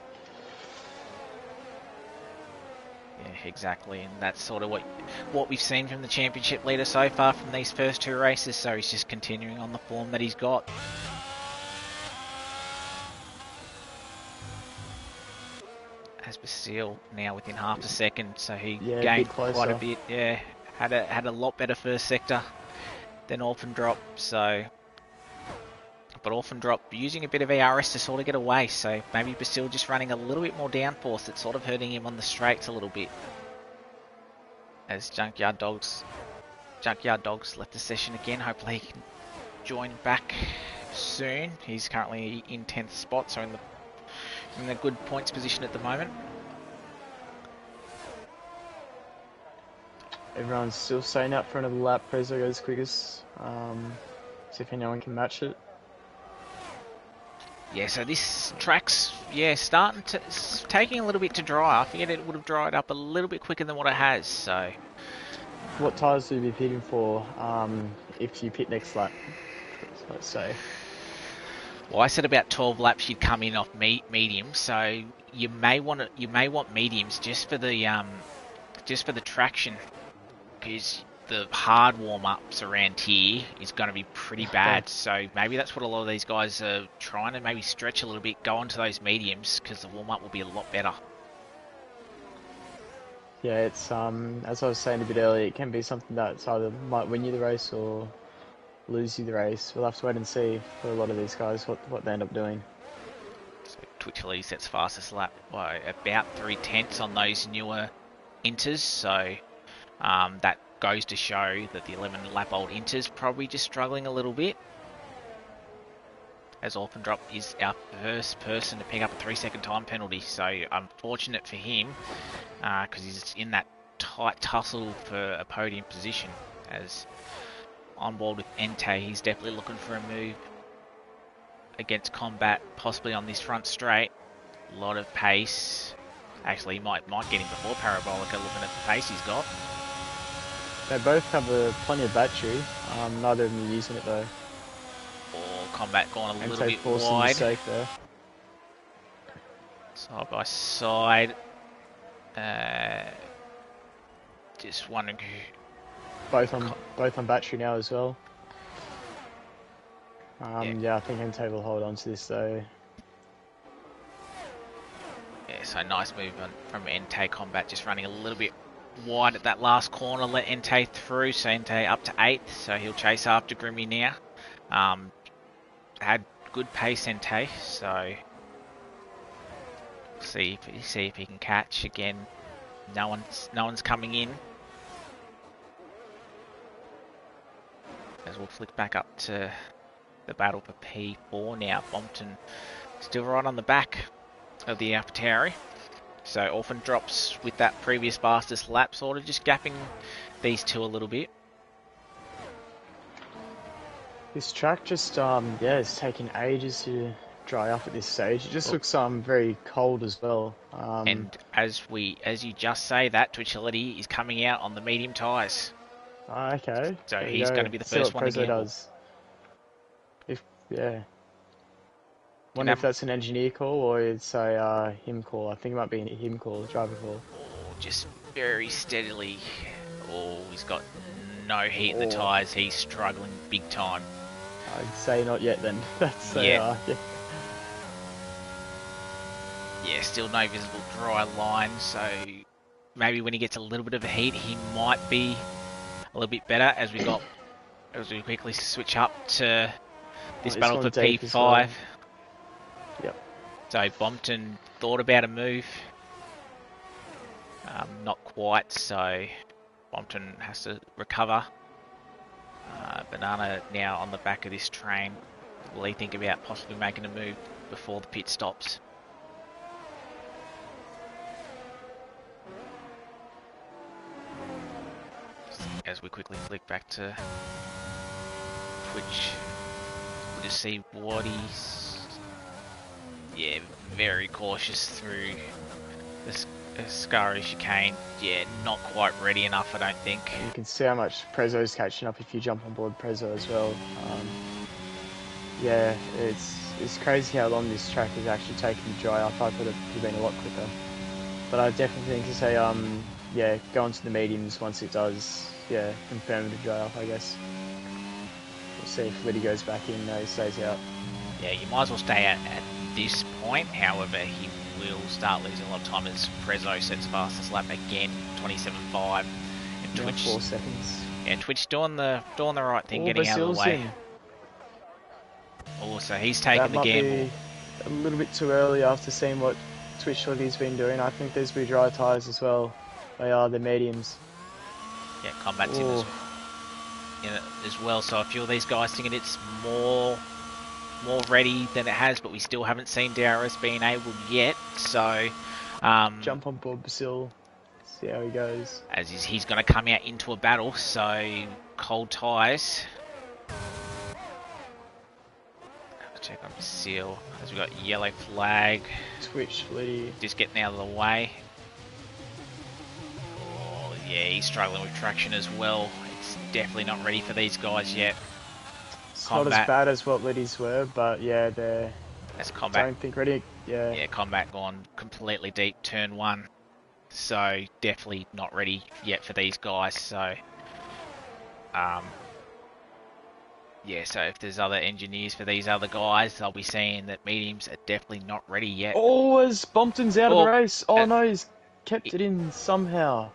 Yeah, exactly, and that's sort of what we've seen from the championship leader so far from these first two races. So he's just continuing on the form that he's got. As Basile now within half a second, so he gained quite a bit. Yeah, had a lot better first sector than Orphandrop. So, but Orphandrop using a bit of ERS to sort of get away. So maybe Basile just running a little bit more downforce. That's sort of hurting him on the straights a little bit. As Junkyard Dogs left the session again. Hopefully he can join back soon. He's currently in 10th spot, so in a good points position at the moment. Everyone's still staying out for another lap. Prezzo goes quickest. See if anyone can match it. Yeah, so this track's it's taking a little bit to dry. I figured it would have dried up a little bit quicker than what it has. So, what tyres do you be pitting for if you pit next lap? Let's say. Well, I said about 12 laps you'd come in off medium, so you may want mediums just for the traction, because the hard warm-ups around here is going to be pretty bad. So maybe that's what a lot of these guys are trying to maybe stretch a little bit, go onto those mediums, because the warm-up will be a lot better. Yeah, it's as I was saying a bit earlier, it can be something that's either might win you the race or lose you the race. We'll have to wait and see for a lot of these guys what they end up doing. So Twitchley sets fastest lap by about 3/10 on those newer Inters, so that goes to show that the 11 lap old Inter's probably just struggling a little bit. As Orphandrop is our first person to pick up a 3-second time penalty, so unfortunate for him because he's in that tight tussle for a podium position. As on board with Entei, he's definitely looking for a move against Combat, possibly on this front straight. A lot of pace. Actually, he might get him before Parabolica, looking at the pace he's got. They both have plenty of battery. Neither of them are using it though. Or Combat going a little bit forcing wide. Mistake there. Side by side. Just wondering who... Both on battery now as well. Yeah, I think Entei will hold on to this though. Yeah, so nice movement from Entei. Combat just running a little bit wide at that last corner, let Entei through, so Entei up to 8th, so he'll chase after Grimmy now. Had good pace Entei, so see if he can catch again. No one's coming in. As we'll flick back up to the battle for P4 now. Bompton still right on the back of the AlphaTauri. So Orphan drops with that previous fastest lap, sort of just gapping these two a little bit. This track just yeah, it's taking ages to dry up at this stage. It just looks very cold as well. And as you just say, that Twitchility is coming out on the medium tyres. Okay. So there he's go. going to be the See first what one to Prezzo gamble. does. Yeah. Wonder if that's an engineer call or it's a him call. I think it might be a him call, a driver call. Oh, just very steadily. Oh, he's got no heat in the Oh. tyres. He's struggling big time. I'd say not yet then. That's Yeah. yeah. Yeah, still no visible dry line, so maybe when he gets a little bit of heat, he might be a little bit better as we quickly switch up to this battle for P5. Well. Yep. So Bompton thought about a move. Not quite, so Bompton has to recover. Banana now on the back of this train. Will he think about possibly making a move before the pit stops? As we quickly flick back to Twitch, we'll just see what he's... Yeah, very cautious through this Scary chicane. Yeah, not quite ready enough, I don't think. You can see how much Prezzo's catching up if you jump on board Prezzo as well. Yeah, it's crazy how long this track is actually taking to dry up. I thought it would have been a lot quicker. But I definitely think to say, yeah, go onto the mediums once it does, yeah, confirm to dry up, I guess. We'll see if Liddy goes back in, he stays out. Yeah, you might as well stay at this point. However, he will start losing a lot of time as Prezzo sets fastest lap again, 27.5. And Twitch 4 seconds. Yeah, Twitch doing the right thing, getting out of the way. Also, he's taking the gamble. Be a little bit too early after seeing what Twitchility's been doing. I think there's be dry tyres as well. They are the mediums. Yeah, combat's in as well. So a few of these guys thinking it's more ready than it has, but we still haven't seen DRS being able yet. So jump on board Basil, see how he goes. As he's going to come out into a battle, so cold tyres. Check on Basil as we got yellow flag. Twitch Liddy just getting out of the way. Oh yeah, he's struggling with traction as well. It's definitely not ready for these guys yet. It's not as bad as what Liddy's were, but yeah, they're... That's Combat. I don't think ready, yeah. Yeah, Combat gone completely deep, turn 1. So, definitely not ready yet for these guys, so... yeah, so if there's other engineers for these other guys, they'll be seeing that mediums are definitely not ready yet. Oh, as Bompton's out of the race. Oh no, he's kept it in somehow.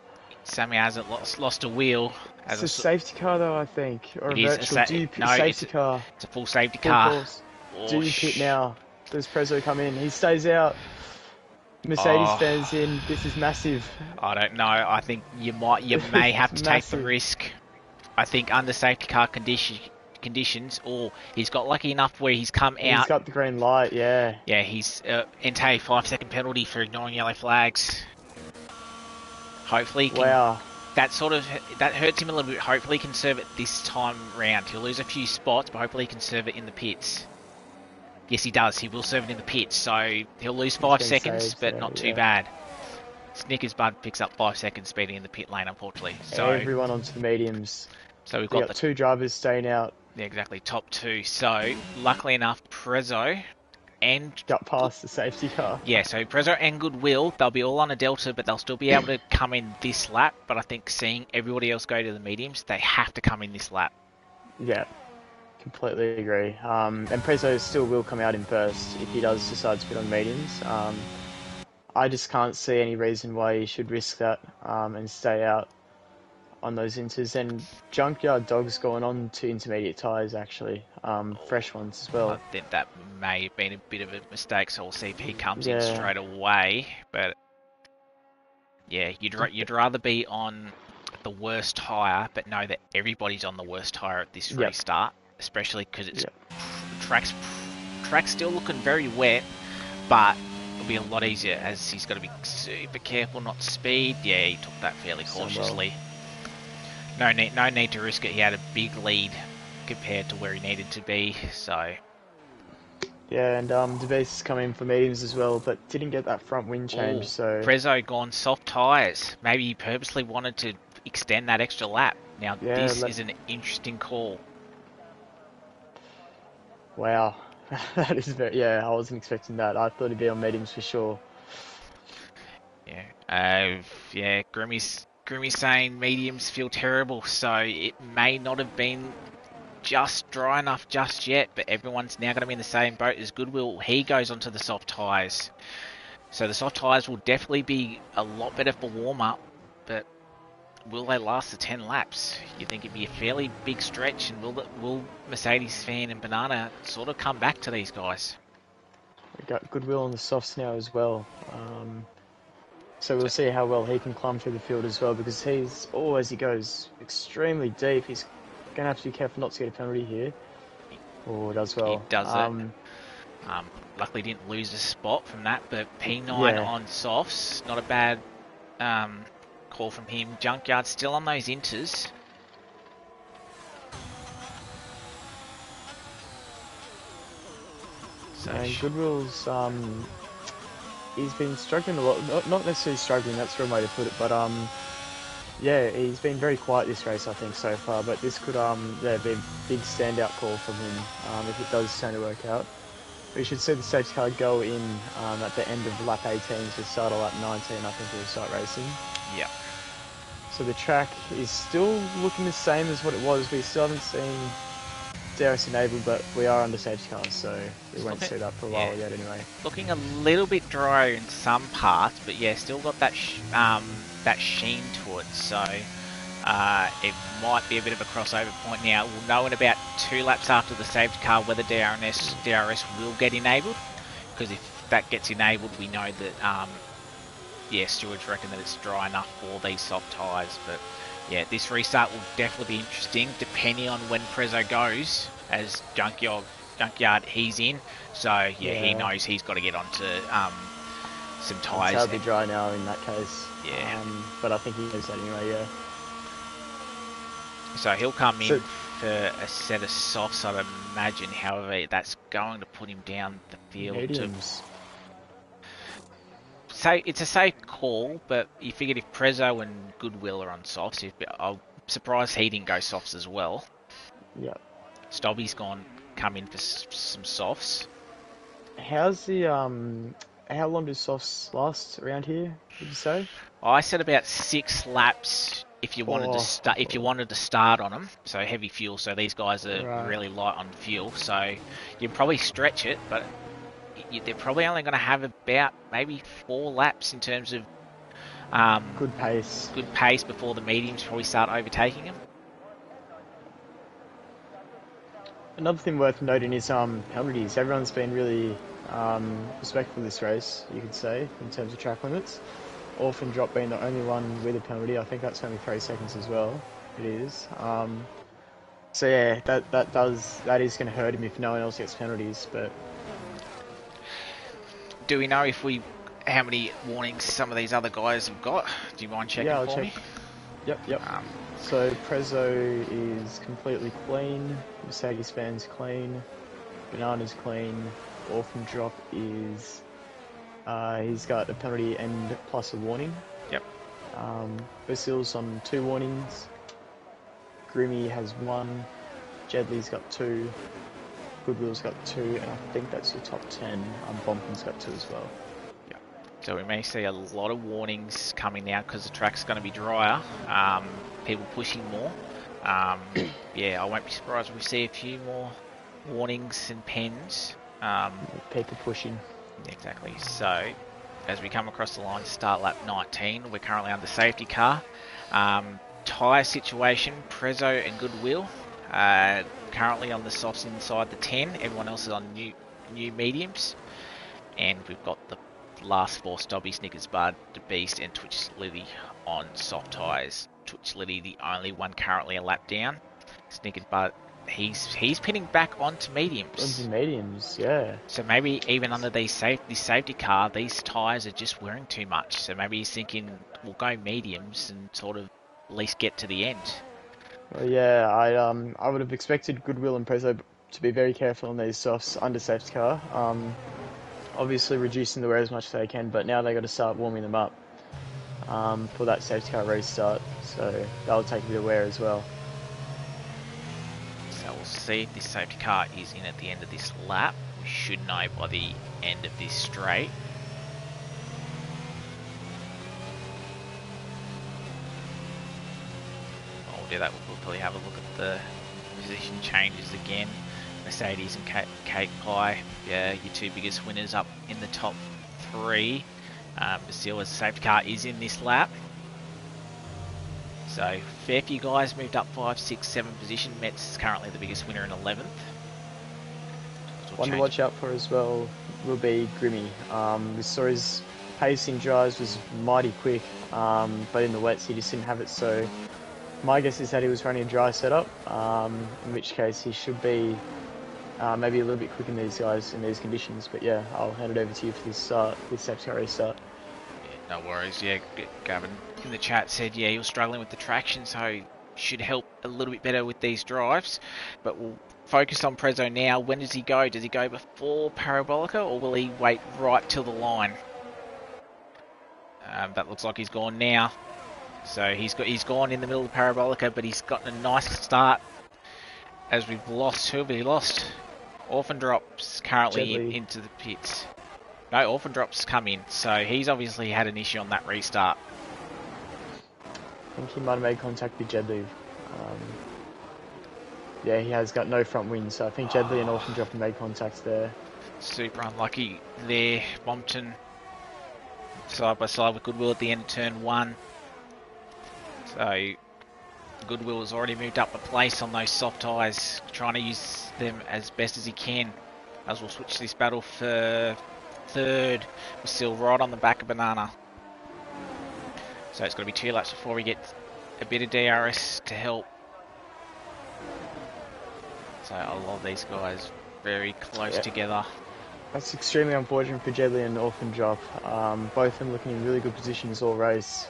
Somehow hasn't lost a wheel. It's a safety car though, I think. Or it a virtual safety car. It's a full safety car. Do you pit now? Does Prezzo come in? He stays out. Mercedes stands in. This is massive. I don't know. I think you may have to take the risk. I think under safety car conditions, or he's got lucky enough where he's come out. He's got the green light, yeah. Yeah, he's entailed 5-second penalty for ignoring yellow flags. Hopefully, that hurts him a little bit. Hopefully, he can serve it this time round. He'll lose a few spots, but hopefully, he can serve it in the pits. Yes, he does. He will serve it in the pits, so he'll lose 5 seconds, but not too bad. Snickers Bud picks up 5 seconds speeding in the pit lane, unfortunately. So everyone onto the mediums. So we've got the 2 drivers staying out. Yeah, exactly, top 2. So luckily enough, Prezzo and got past the safety car. Yeah, so Prezzo and Goodwill, they'll be all on a delta, but they'll still be able to come in this lap. But I think seeing everybody else go to the mediums, they have to come in this lap. Yeah, completely agree. And Prezzo still will come out in first if he does decide to put on mediums. I just can't see any reason why he should risk that and stay out on those inters. And Junkyard Dog's going on to intermediate tyres actually, fresh ones as well. I think that may have been a bit of a mistake, so we'll see if he comes in straight away. But yeah, you'd rather be on the worst tyre, but know that everybody's on the worst tyre at this restart, especially because it's track's still looking very wet, but it'll be a lot easier as he's got to be super careful not to speed. Yeah, he took that fairly cautiously. No need to risk it. He had a big lead compared to where he needed to be, so... Yeah, and DeBase has come in for mediums as well, but didn't get that front wing change, so... Prezzo gone soft tyres. Maybe he purposely wanted to extend that extra lap. Now, yeah, this is an interesting call. Wow. That is very... Yeah, I wasn't expecting that. I thought he'd be on mediums for sure. Yeah. Yeah, Grimmy's saying mediums feel terrible, so it may not have been just dry enough just yet, but everyone's now going to be in the same boat as Goodwill. He goes onto the soft tyres. So the soft tyres will definitely be a lot better for warm-up, but will they last the 10 laps? You think it'd be a fairly big stretch, and will Mercedes fan and Banana sort of come back to these guys? We got Goodwill on the softs now as well. So we'll see how well he can climb through the field as well, because he's, as he goes extremely deep, he's going to have to be careful not to get a penalty here. Does well. He does it. Luckily didn't lose a spot from that, but P9 on softs, not a bad call from him. Junkyard still on those inters. So Goodwill's he's been struggling a lot. Not necessarily struggling, that's the wrong way to put it, but yeah, he's been very quiet this race, I think, so far. But this could be a big standout call from him if it does turn to work out. We should see the safety car go in at the end of lap 18 to start on lap 19. I think we'll start racing. Yeah. So the track is still looking the same as what it was. We still haven't seen DRS enabled, but we are under safety cars, so we won't see that for a while yet anyway. Looking a little bit drier in some parts, but yeah, still got that that sheen to it, so it might be a bit of a crossover point now. We'll know in about 2 laps after the safety car whether DRS will get enabled, because if that gets enabled, we know that stewards reckon that it's dry enough for these soft tyres. But yeah, this restart will definitely be interesting depending on when Prezzo goes, as Junkyard he's in, so yeah, he knows he's got to get onto some tyres. It's hardly dry now in that case. Yeah. But I think he knows that anyway, yeah. So he'll come in for a set of softs, I'd imagine. However, that's going to put him down the field. Mediums. It's a safe call, but you figured if Prezzo and Goodwill are on softs, I'm surprised he didn't go softs as well. Yeah. Stobby's come in for some softs. How's the how long do softs last around here, would you say? I said about 6 laps if you wanted to start on them. So heavy fuel, so these guys are really light on fuel, so you can probably stretch it, but they're probably only going to have about maybe 4 laps in terms of good pace before the mediums probably start overtaking them. Another thing worth noting is penalties. Everyone's been really respectful of this race, you could say, in terms of track limits. Orphan Drop being the only one with a penalty. I think that's only 3 seconds as well. It is. So yeah, that is going to hurt him if no one else gets penalties. But do we know how many warnings some of these other guys have got? Do you mind checking for me? Yep. So Prezzo is completely clean. Mercedes fan's clean. Banana's clean. Orphan Drop is he's got a penalty and plus a warning. Yep. Basil's on 2 warnings. Grimmy has 1. Jedley's got 2. Goodwill's got 2, and I think that's your top 10. Bompton's got 2 as well. Yeah. So we may see a lot of warnings coming now because the track's going to be drier. People pushing more. Yeah, I won't be surprised if we see a few more warnings and pens. People pushing. Exactly. So as we come across the line to start lap 19, we're currently under safety car. Tyre situation, Prezzo and Goodwill. Currently on the softs inside the 10. Everyone else is on new mediums. And we've got the last 4 Stobby, Snickers Bud, the Beast and Twitch Lily on soft tyres. Twitch Lily the only one currently a lap down. Snickers Bud he's pinning back onto mediums. Into mediums, yeah. So maybe even under this safety car, these tyres are just wearing too much. So maybe he's thinking, we'll go mediums and sort of at least get to the end. Well, yeah, I would have expected Goodwill and Prezzo to be very careful on these softs under safety car. Obviously reducing the wear as much as they can, but now they got to start warming them up for that safety car restart. So that'll take a bit of wear as well. So we'll see if this safety car is in at the end of this lap. We should know by the end of this straight. While we'll do that, we'll probably have a look at the position changes again. Mercedes and Cake Pie, yeah, your two biggest winners up in the top three. Brazil as a safety car is in this lap. So fair few guys moved up 5, 6, 7 position. Metz is currently the biggest winner in 11th. One to watch out for as well will be Grimmy. We saw his pacing drives was mighty quick, but in the wets he just didn't have it. So my guess is that he was running a dry setup, in which case he should be maybe a little bit quicker than these guys in these conditions. But yeah, I'll hand it over to you for this safety car restart. No worries, yeah, Gavin in the chat said, yeah, he was struggling with the traction, so should help a little bit better with these drives. But we'll focus on Prezzo now. When does he go? Does he go before Parabolica, or will he wait right till the line? That looks like he's gone now. So he's gone in the middle of the Parabolica, but he's gotten a nice start. As we've lost, who have we lost? Orphan Drops currently into the pits. No, Orphan Drops come in, so he's obviously had an issue on that restart. I think he might have made contact with Jedley. Yeah, he has got no front wing, so I think Jedley and Orphan Drop have made contacts there. Super unlucky there. Bompton side by side with Goodwill at the end of turn 1. So Goodwill has already moved up a place on those soft tyres, trying to use them as best as he can. As we'll switch this battle for third. We're still right on the back of Banana. So it's got to be 2 laps before we get a bit of DRS to help. So a lot of these guys very close together. That's extremely unfortunate for Jedley and Orphan Drop. Both of them looking in really good positions all race.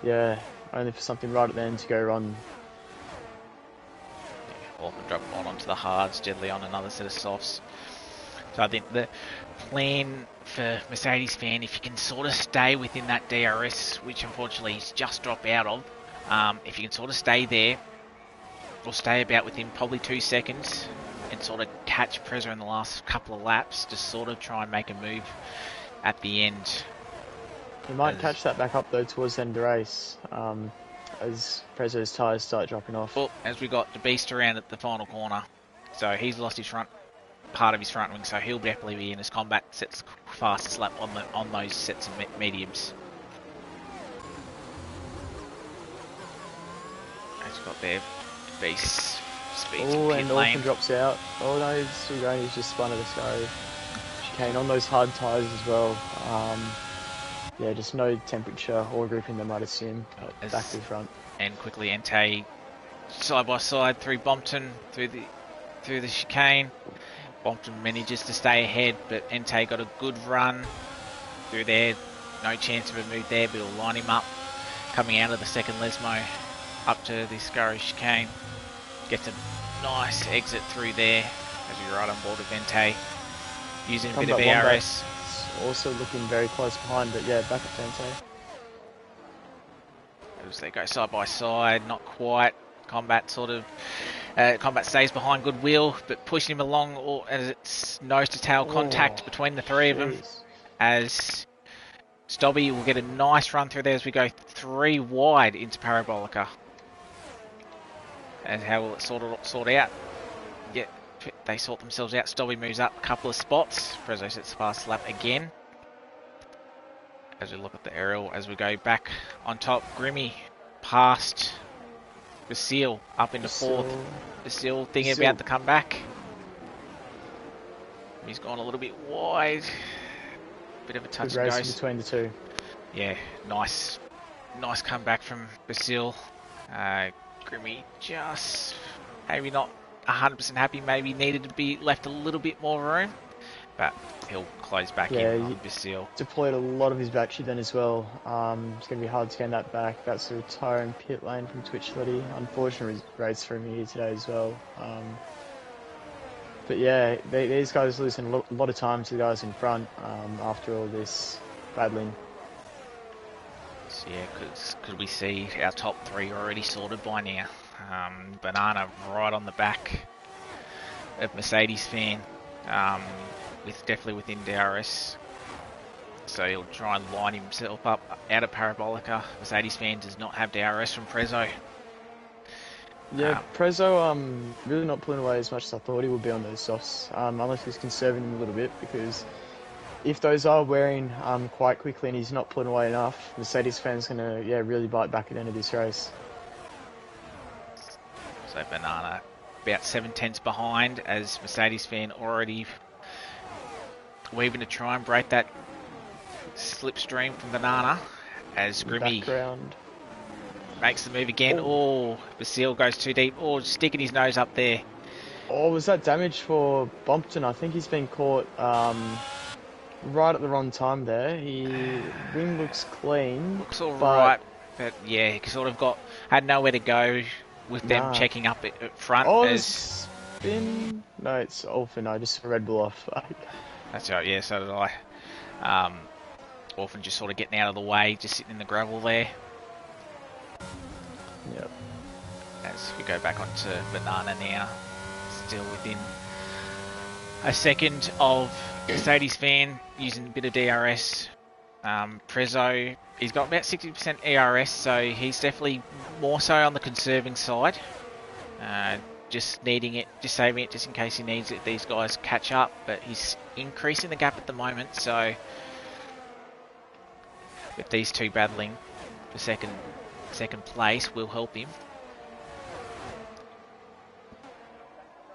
Yeah, only for something right at the end to go wrong. Orphan Drop on onto the hards, Jedley on another set of softs. So I think the plan for Mercedes fan, if you can sort of stay within that DRS, which unfortunately he's just dropped out of, if you can sort of stay there, or stay about within probably 2 seconds, and sort of catch Prezzo in the last couple of laps, to sort of try and make a move at the end. You might catch that back up though towards the end of the race, as Prezzo's tyres start dropping off. Well, as we got the beast around at the final corner, so he's lost his part of his front wing, so he'll definitely be in his combat sets fastest lap on those sets of mediums. As you got there, beast speeds in pit and lane. Orphan drops out. Oh no, he's still going. He's just spun at a Scurry chicane on those hard tyres as well. Yeah, just no temperature or gripping, they might assume. Back to the front. And quickly Entei side by side through Bompton through the chicane. Bompton manages to stay ahead, but Entei got a good run through there. No chance of a move there, but he'll line him up. Coming out of the second Lesmo up to the Scurry chicane. Gets a nice exit through there as we ride on board with Entei. Using a bit of ERS. Also looking very close behind, but yeah, back up to Entei. As they go side by side, not quite. Combat stays behind Goodwill, but pushing him along as it's nose to tail contact between the three of them. As Stobby will get a nice run through there as we go 3 wide into Parabolica. And how will it sort out? Yeah, they sort themselves out. Stobby moves up a couple of spots. Prezzo sets the fast lap again. As we look at the aerial, as we go back on top, Grimmy past Basile up into 4th. Basile thinking about the comeback. He's gone a little bit wide. Bit of a touch and go between the two. Yeah, nice comeback from Basile. Grimmy just maybe not 100% happy, maybe needed to be left a little bit more room, but he'll close back in on Basile. Deployed a lot of his battery then as well. It's going to be hard to gain that back. That's a retire in pit lane from Twitch Letty. Unfortunate race for him here today as well. But yeah, these guys losing a lot of time to the guys in front after all this battling. So yeah, could we see our top 3 already sorted by now? Banana right on the back of Mercedes fan, definitely within DRS. So he'll try and line himself up out of Parabolica. Mercedes fan does not have DRS from Prezzo. Yeah, Prezzo really not pulling away as much as I thought he would be on those softs, unless he's conserving them a little bit, because if those are wearing quite quickly and he's not pulling away enough, Mercedes fan's going to really bite back at the end of this race. So Banana about 7/10 behind, as Mercedes fan already weaving to try and break that slipstream from Banana, as Grimmy makes the move again. Oh, Basile goes too deep. Oh, sticking his nose up there. Oh, was that damage for Bompton? I think he's been caught right at the wrong time there. Wing looks clean. Looks alright, but yeah, he sort of had nowhere to go with them checking up at front. Oh, spin? No, it's Orphan. I just Red Bull off. That's right, yeah, so did I. Orphan just sort of getting out of the way, just sitting in the gravel there. Yep. As we go back onto Banana now, still within a second of Mercedes fan using a bit of DRS. Prezzo, he's got about 60% ERS, so he's definitely more so on the conserving side. Just needing it, just saving it just in case he needs it. These guys catch up, but he's increasing the gap at the moment, so with these two battling for second place will help him.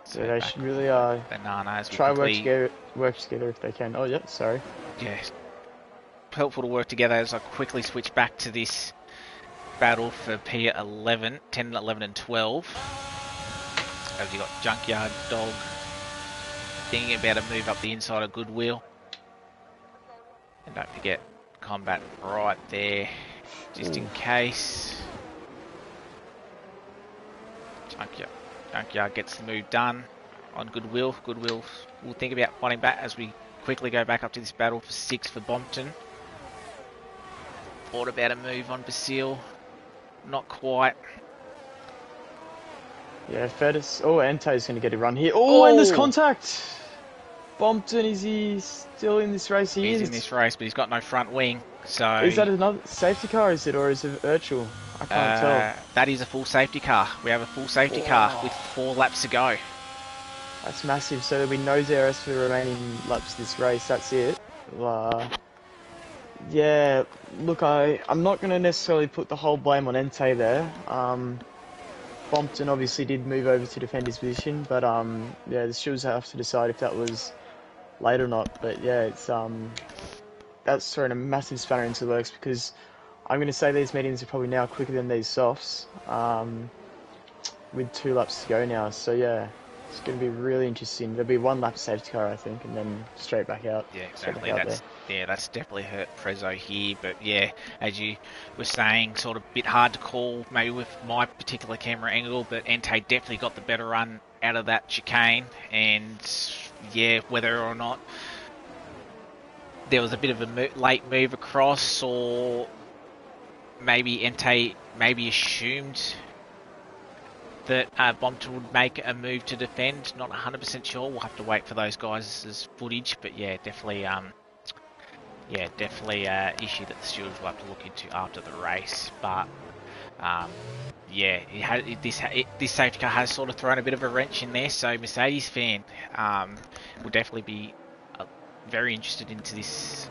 So they should really Bananas try work together if they can. Oh yeah, sorry. Yeah, helpful to work together as I quickly switch back to this battle for P11, 10, 11 and 12. As you got Junkyard Dog thinking about a move up the inside of Goodwill. And don't forget Combat right there, just in case. Junkyard gets the move done on Goodwill. Goodwill will think about fighting back as we quickly go back up to this battle for 6 for Bompton. Thought about a move on Basile. Not quite. Yeah, Fedis. Oh, Ente's going to get a run here. Oh, and there's contact! Bompton, is he still in this race? He's in this race, but he's got no front wing. So is that another safety car, is it, or is it virtual? I can't tell. That is a full safety car. We have a full safety car with 4 laps to go. That's massive. So there'll be no DRS for the remaining laps of this race. That's it. Yeah, look, I'm not going to necessarily put the whole blame on Ente there. Bompton obviously did move over to defend his position, but yeah, the stewards have to decide if that was late or not. But yeah, it's that's throwing a massive spanner into the works, because I'm going to say these meetings are probably now quicker than these softs, with 2 laps to go now. So yeah, it's going to be really interesting. There'll be 1 lap safety car, I think, and then straight back out. Yeah, exactly. That's definitely hurt Prezzo here. But yeah, as you were saying, sort of a bit hard to call maybe with my particular camera angle, but Ente definitely got the better run out of that chicane. And yeah, whether or not there was a bit of a late move across, or maybe Ente assumed that Bompton would make a move to defend. Not 100% sure. We'll have to wait for those guys' footage. But yeah, definitely issue that the stewards will have to look into after the race. But yeah, this safety car has sort of thrown a bit of a wrench in there. So Mercedes fan will definitely be very interested into this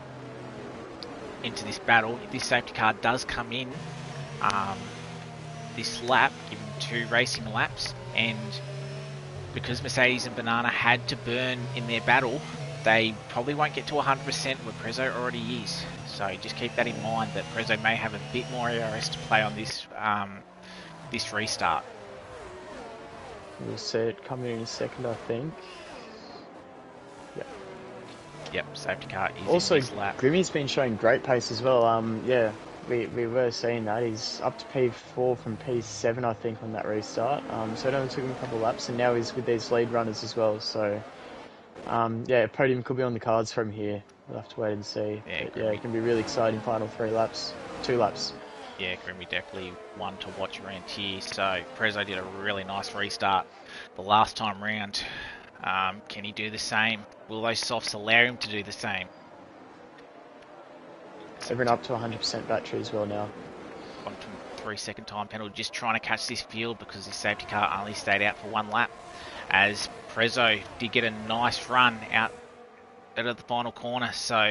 battle. If this safety car does come in this lap, given 2 racing laps, and because Mercedes and Banana had to burn in their battle, they probably won't get to 100% where Prezzo already is. So just keep that in mind, that Prezzo may have a bit more ERS to play on this this restart. We'll see it coming in a second, I think. Yep. Yep, safety car is in Also, this lap. Grimmy's been showing great pace as well. Yeah, we were seeing that. He's up to P4 from P7, I think, on that restart. So it only took him a couple of laps, and now he's with these lead runners as well. So, yeah, podium could be on the cards from here. We'll have to wait and see. Yeah, But yeah, Grimmy. it can be really exciting final 2 laps. Yeah, Grimmy definitely one to watch around here. So Prezzo did a really nice restart the last time round. Can he do the same? Will those softs allow him to do the same? Everyone up to 100% battery as well now. Quantum 3-second time penalty, just trying to catch this field because his safety car only stayed out for 1 lap. As Prezzo did get a nice run out of the final corner, so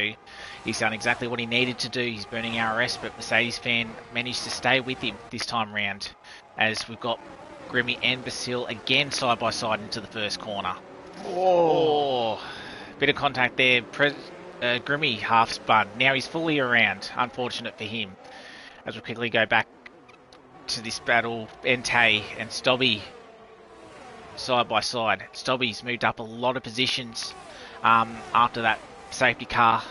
he's done exactly what he needed to do. He's burning RS, but Mercedes fan managed to stay with him this time round, as we've got Grimmy and Basil again side by side into the first corner. Oh, bit of contact there. Grimmy half spun. Now he's fully around. Unfortunate for him. As we quickly go back to this battle, Entei and Stobby side by side. Stobby's moved up a lot of positions after that safety car,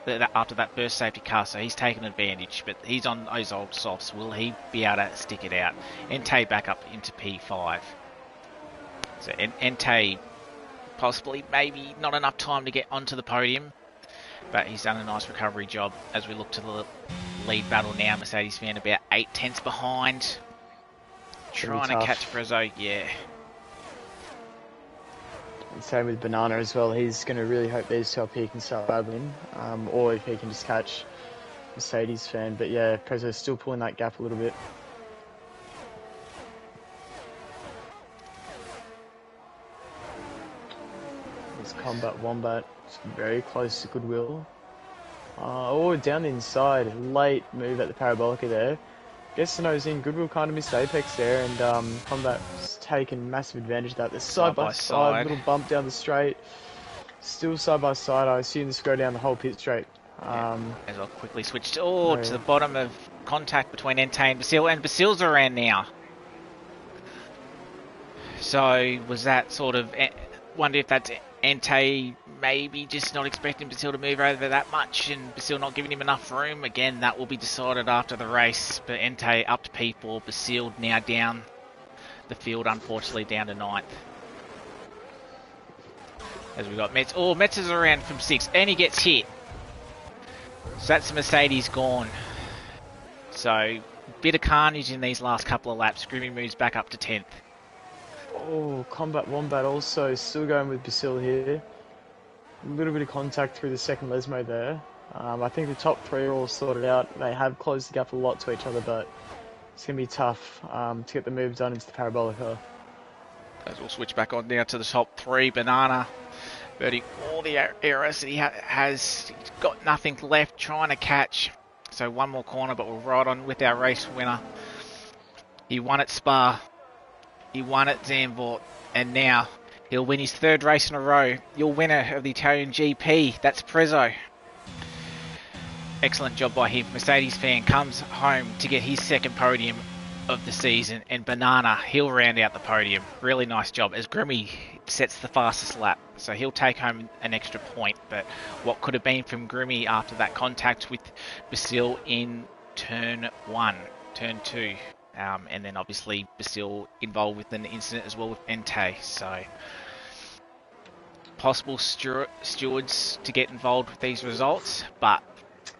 after that first safety car, so he's taken advantage, but he's on those old softs. Will he be able to stick it out? Entei back up into P5. So Entei possibly maybe not enough time to get onto the podium, but he's done a nice recovery job as we look to the lead battle now. Mercedes fan about 8 tenths behind. Trying to catch Prezzo, yeah. And same with Banana as well. He's going to really hope these two up here can start battling, or if he can just catch Mercedes fan. But yeah, Prezzo's still pulling that gap a little bit. This Combat Wombat is very close to Goodwill. Down the inside, late move at the Parabolica there. Guess nose in. Goodwill kind of missed Apex there, and Combat's taken massive advantage of that. The side by side, little bump down the straight. Still side by side. I assume this go down the whole pit straight. As I'll quickly switch to the bottom of contact between Entei and Basil, and Basil's around now. So was that sort of, wonder if that's Entei maybe just not expecting Basil to move over that much and Basil not giving him enough room. Again, that will be decided after the race, but Entei up to P4, Basil now down the field, unfortunately down to 9th. As we got Metz. Metz is around from 6th, and he gets hit. So that's Mercedes gone. So, bit of carnage in these last couple of laps. Grimmy moves back up to 10th. Combat Wombat also still going with Basil here. A little bit of contact through the second Lesmo there. I think the top 3 are all sorted out. They have closed the gap a lot to each other, but it's going to be tough to get the move done into the Parabolica. As we'll switch back on now to the top 3. Banana burning all the errors that he has. He's got nothing left, trying to catch. So one more corner, but we'll ride on with our race winner. He won at Spa. He won at Zandvoort. And now he'll win his 3rd race in a row. Your winner of the Italian GP, that's Prezzo. Excellent job by him. Mercedes fan comes home to get his 2nd podium of the season, and Banana, he'll round out the podium. Really nice job, as Grimmy sets the fastest lap, so he'll take home an extra point. But what could have been from Grimmy after that contact with Basil in turn 2, and then obviously Basil involved with an incident as well with Entei, so possible stewards to get involved with these results, but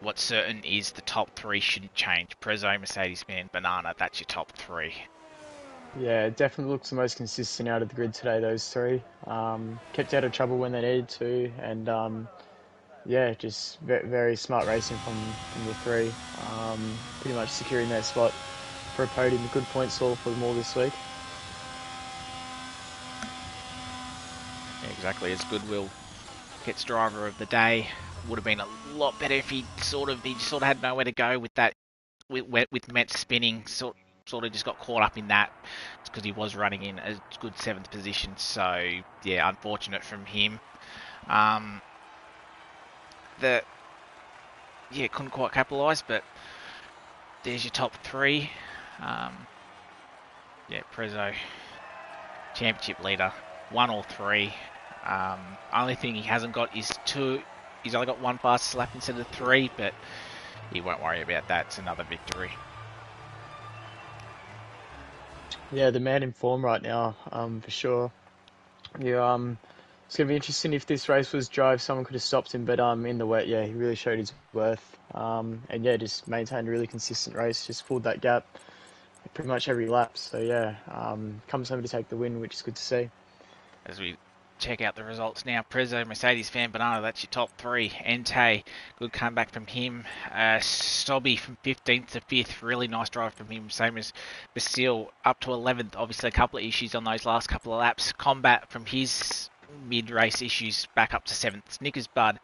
what's certain is the top 3 shouldn't change. Prezzo, Mercedes fan, Banana, that's your top 3. Yeah, it definitely looks the most consistent out of the grid today, those 3. Kept out of trouble when they needed to, and yeah, just very smart racing from the 3. Pretty much securing their spot for a podium. A good points haul for them all this week. Yeah, exactly, as Goodwill gets driver of the day. Would have been a lot better if he sort of had nowhere to go with that, with Metz spinning. Sort of just got caught up in that. It's because he was running in a good 7th position. So yeah, unfortunate from him. Couldn't quite capitalise, but there's your top 3. Prezzo championship leader, 1 or 3. Only thing he hasn't got is 2. He's only got 1 fastest lap instead of 3, but he won't worry about that. It's another victory. Yeah, the man in form right now, for sure. Yeah, it's gonna be interesting if this race was dry, if someone could have stopped him, but in the wet, yeah, he really showed his worth. And yeah, just maintained a really consistent race, just pulled that gap pretty much every lap. So yeah, comes home to take the win, which is good to see. As we check out the results now, Prezzo, Mercedes Fan Banana, that's your top 3. Entei, good comeback from him. Stobby from 15th to 5th, really nice drive from him, same as Basile up to 11th. Obviously a couple of issues on those last couple of laps. Combat from his mid-race issues back up to 7th. Snickers Bud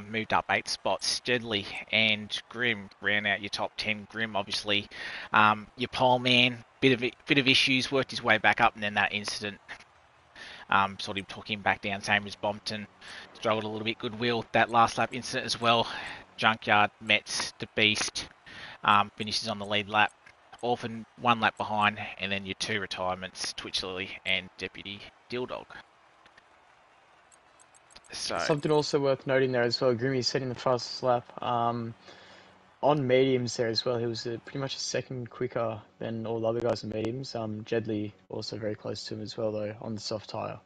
moved up 8 spots. Steadley and Grimm ran out your top 10. Grimm obviously your pole man, bit of issues, worked his way back up, and then that incident sort of took him back down, same as Bompton. Struggled a little bit. Goodwill, that last lap incident as well. Junkyard, Metz, the Beast, finishes on the lead lap. Orphan 1 lap behind, and then your 2 retirements, Twitch Lily and Deputy Dildog. So Something also worth noting there as well, Grimmy setting the fastest lap. On mediums there as well, he was pretty much a second quicker than all the other guys on mediums. Jedley also very close to him as well though on the soft tyre.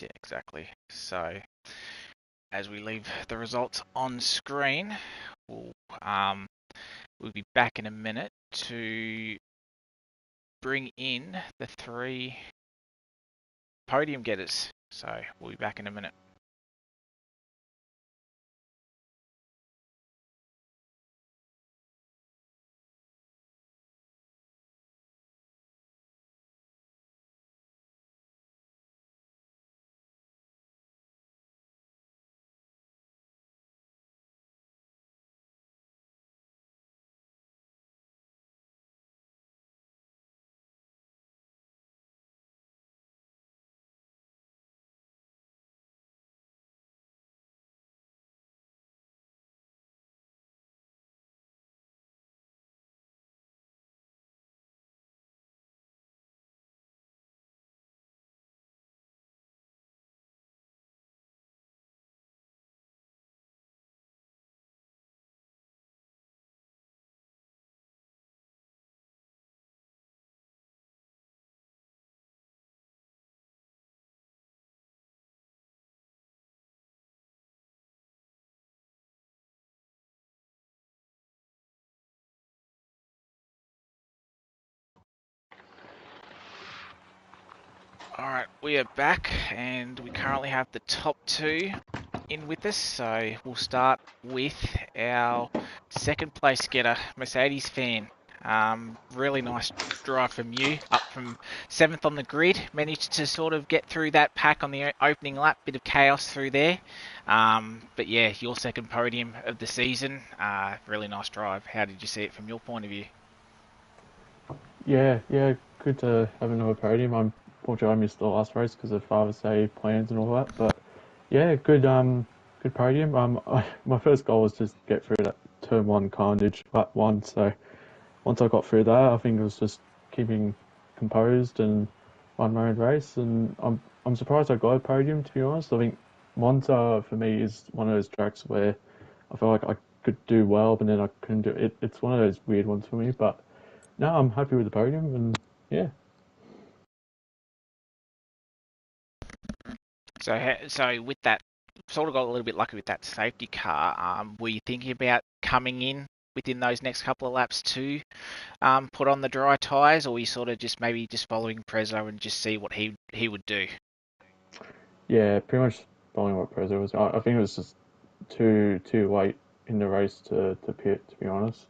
yeah, exactly. So as we leave the results on screen, we'll be back in a minute to bring in the 3 podium getters. So we'll be back in a minute. Alright, we are back and we currently have the top 2 in with us. So we'll start with our 2nd place getter, Mercedes Fan. Really nice drive from you, up from 7th on the grid. Managed to sort of get through that pack on the opening lap, bit of chaos through there. But yeah, your 2nd podium of the season. Really nice drive. How did you see it from your point of view? Yeah, good to have another podium. Unfortunately, I missed the last race because of Father's Day plans and all that. But yeah, good podium. My first goal was just get through that turn 1 carnage lap 1. So once I got through that, I think it was just keeping composed and run my own race. And I'm surprised I got a podium, to be honest. I think Monza for me is one of those tracks where I feel like I could do well, but then I couldn't do it. It's one of those weird ones for me, but. No, I'm happy with the podium, and yeah. So with that, sort of got a little bit lucky with that safety car. Were you thinking about coming in within those next couple of laps to put on the dry tyres, or were you sort of just maybe just following Prezzo and just see what he would do? Yeah, pretty much following what Prezzo was. I think it was just too late in the race to pit, to be honest.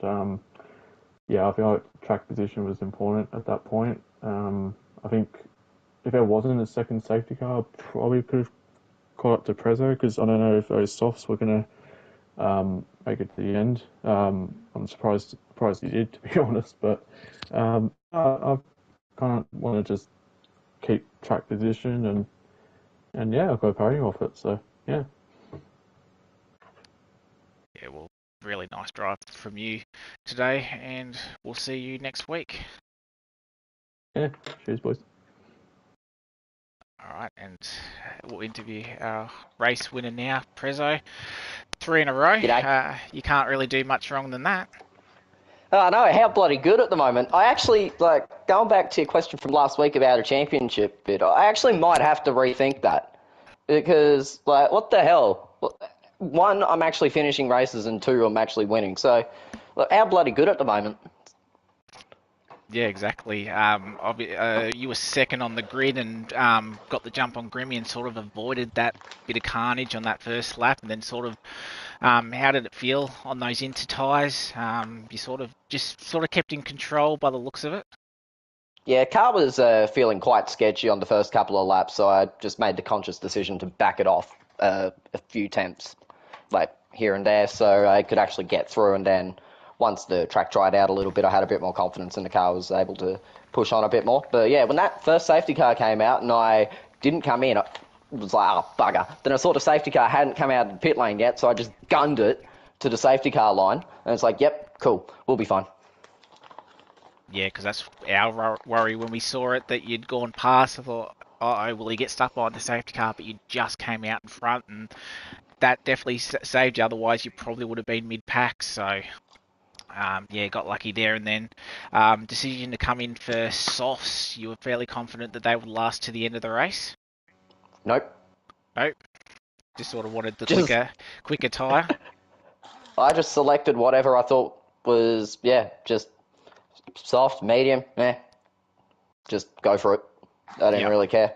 Yeah, I feel like track position was important at that point. I think if there wasn't a second safety car, I probably could have caught up to Prezzo because I don't know if those softs were gonna make it to the end. I'm surprised he did, to be honest. But I kind of want to just keep track position and yeah, I've got a podium off it. So yeah, Yeah, well, really nice drive from you today, and we'll see you next week. Yeah, cheers, boys. All right, and we'll interview our race winner now, Prezzo. 3 in a row. G'day. You can't really do much wrong than that. Oh, no, how bloody good at the moment. I actually, going back to your question from last week about a championship bid, I actually might have to rethink that. Because, what the hell? One, I'm actually finishing races, and two, I'm actually winning. So, how bloody good at the moment. Yeah, exactly. You were second on the grid and got the jump on Grimmy and sort of avoided that bit of carnage on that first lap, and then sort of, how did it feel on those inter tyres? You sort of kept in control by the looks of it. Yeah, car was feeling quite sketchy on the first couple of laps, so I just made the conscious decision to back it off a few tenths, here and there, so I could actually get through. And then once the track dried out a little bit, I had a bit more confidence, and the car was able to push on a bit more. But yeah, when that first safety car came out and I didn't come in, it was like, oh, bugger. Then I saw the safety car hadn't come out of the pit lane yet, so I just gunned it to the safety car line, and it's like, yep, cool, we'll be fine. Yeah, because that's our worry when we saw it, that you'd gone past. I thought, oh, will he get stuck behind the safety car? But you just came out in front, and that definitely saved you. Otherwise, you probably would have been mid-pack. So, yeah, got lucky there. And then decision to come in for softs. You were fairly confident that they would last to the end of the race? Nope. Nope. Just sort of wanted the quicker tyre. I just selected whatever I thought was, just soft, medium, just go for it. I didn't really care.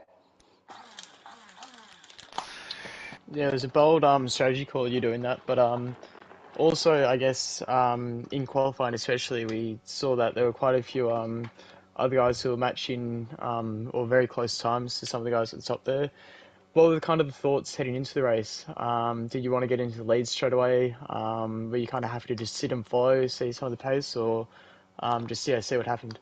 Yeah, it was a bold strategy call you doing that, but also I guess in qualifying especially we saw that there were quite a few other guys who were matching or very close times to some of the guys at the top there. What were the kind of the thoughts heading into the race? Did you want to get into the lead straight away? Were you kind of happy to just sit and follow, see some of the pace, or just see what happened?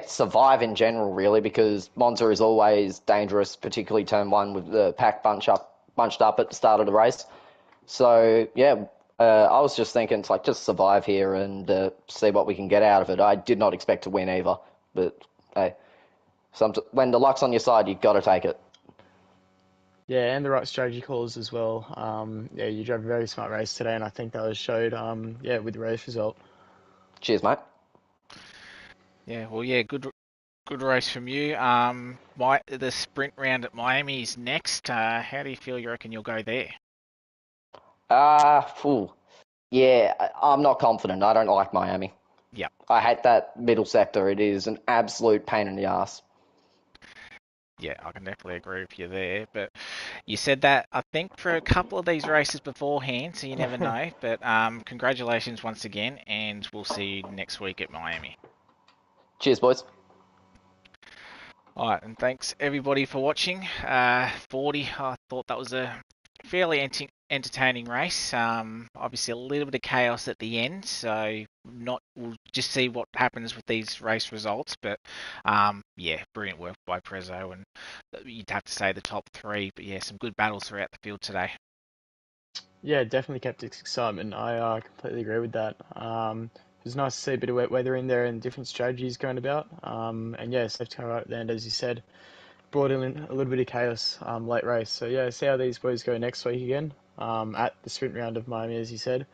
Survive in general, really, because Monza is always dangerous, particularly turn one with the pack bunched up at the start of the race. So, I was just thinking, it's like, just survive here and see what we can get out of it. I did not expect to win either, but hey, when the luck's on your side, you've got to take it. Yeah, and the right strategy calls as well. Yeah, you drove a very smart race today, and I think that was showed, with the race result. Cheers, mate. Yeah, well, yeah, good race from you. The sprint round at Miami is next. How do you feel? You reckon you'll go there? Yeah, I'm not confident. I don't like Miami. Yeah. I hate that middle sector. It is an absolute pain in the ass. Yeah, I can definitely agree with you there. But you said that, I think, for a couple of these races beforehand, so you never know. But congratulations once again, and we'll see you next week at Miami. Cheers, boys. All right, and thanks everybody for watching. 40, I thought that was a fairly entertaining race. Obviously a little bit of chaos at the end, so we'll just see what happens with these race results. But yeah, brilliant work by Prezzo, and you'd have to say the top three. But yeah, some good battles throughout the field today. Yeah, definitely kept its excitement. I completely agree with that. It was nice to see a bit of wet weather in there and different strategies going about. And yeah, safety car right at the end, as you said, brought in a little bit of chaos late race. So yeah, see how these boys go next week again at the sprint round of Miami, as you said.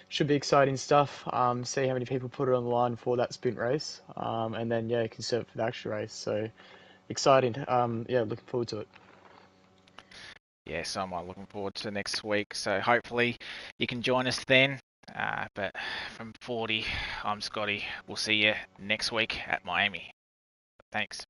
Should be exciting stuff. See how many people put it on the line for that sprint race, and then yeah, conserve for the actual race. So exciting. Yeah, looking forward to it. Yeah, so am I. Looking forward to next week. So hopefully you can join us then. But from 40, I'm Scotty. We'll see you next week at Miami. Thanks.